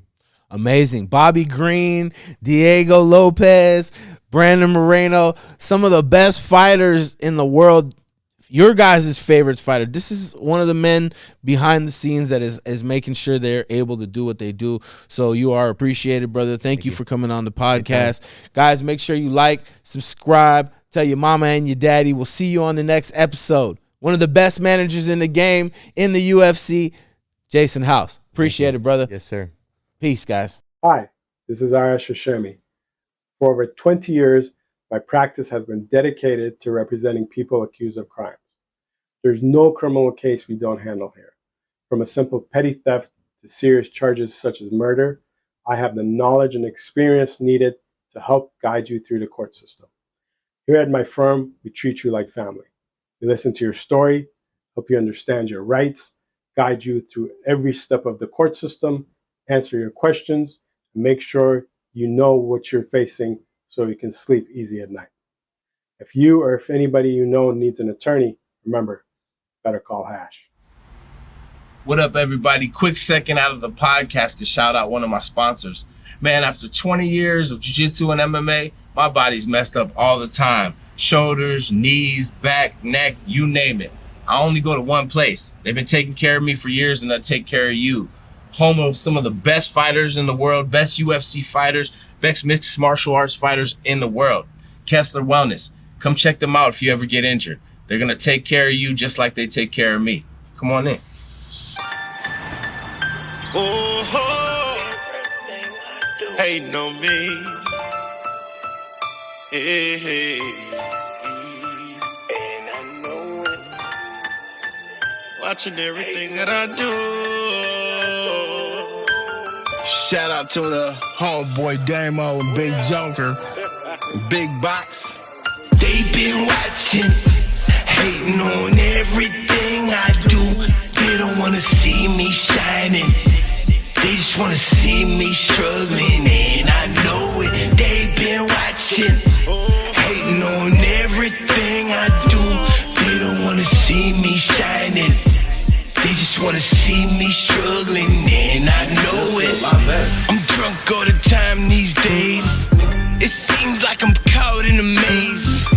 S1: Amazing. Bobby Green, Diego Lopes, Brandon Moreno, some of the best fighters in the world. Your guys' favorite fighter. This is one of the men behind the scenes that is making sure they're able to do what they do. So you are appreciated, brother. Thank you for coming on the podcast. Guys, make sure you like, subscribe, tell your mama and your daddy. We'll see you on the next episode. One of the best managers in the game, in the UFC, Jason House. Appreciate it, brother.
S2: Yes, sir.
S1: Peace, guys.
S3: Hi, this is Arash Hashemi. For over 20 years, my practice has been dedicated to representing people accused of crimes. There's no criminal case we don't handle here. From a simple petty theft to serious charges such as murder, I have the knowledge and experience needed to help guide you through the court system. Here at my firm, we treat you like family. We listen to your story, help you understand your rights, guide you through every step of the court system, answer your questions, and make sure you know what you're facing so you can sleep easy at night. If you or if anybody you know needs an attorney, remember, better call Hash.
S4: What up, everybody? Quick second out of the podcast to shout out one of my sponsors. Man, after 20 years of jiu-jitsu and MMA, my body's messed up all the time. Shoulders, knees, back, neck, you name it. I only go to one place. They've been taking care of me for years, and they'll take care of you. Home of some of the best fighters in the world, best UFC fighters, best mixed martial arts fighters in the world. Kessler Wellness. Come check them out if you ever get injured. They're going to take care of you just like they take care of me. Come on in.
S5: Hating on me. Hey. And I know it. Watching everything that I do.
S6: Shout out to the homeboy Damo and Big Joker, Big Box.
S5: They been watching, hating on everything I do. They don't wanna see me shining. They just wanna see me struggling, and I know it. They been watching, hating on everything I do. They don't wanna see me shining. They just wanna see me struggling, and I know it. I'm drunk all the time these days. It seems like I'm caught in a maze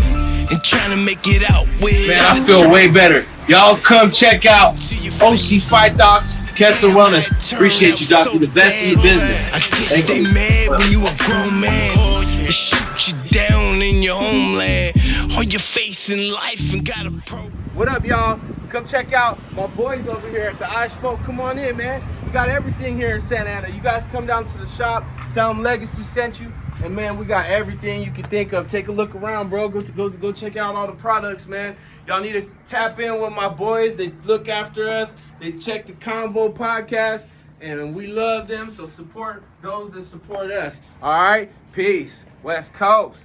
S5: and trying to make it out with.
S4: Man, I feel way better. Y'all come check out OC Fight Docs, Kessler Wellness. Appreciate you, Doc. You're the best in the business.
S5: I guess they mad when you a grown man. They shoot you down in your homeland. Or you're facing life and got a pro.
S1: What up, y'all? Come check out my boys over here at the I Smoke. Come on in, man. We got everything here in Santa Ana. You guys come down to the shop, tell them Legacy sent you, and man, we got everything you can think of. Take a look around, bro. Go check out all the products, man. Y'all need to tap in with my boys. They look after us. They check the Convo podcast, and we love them. So support those that support us. All right, peace. West Coast.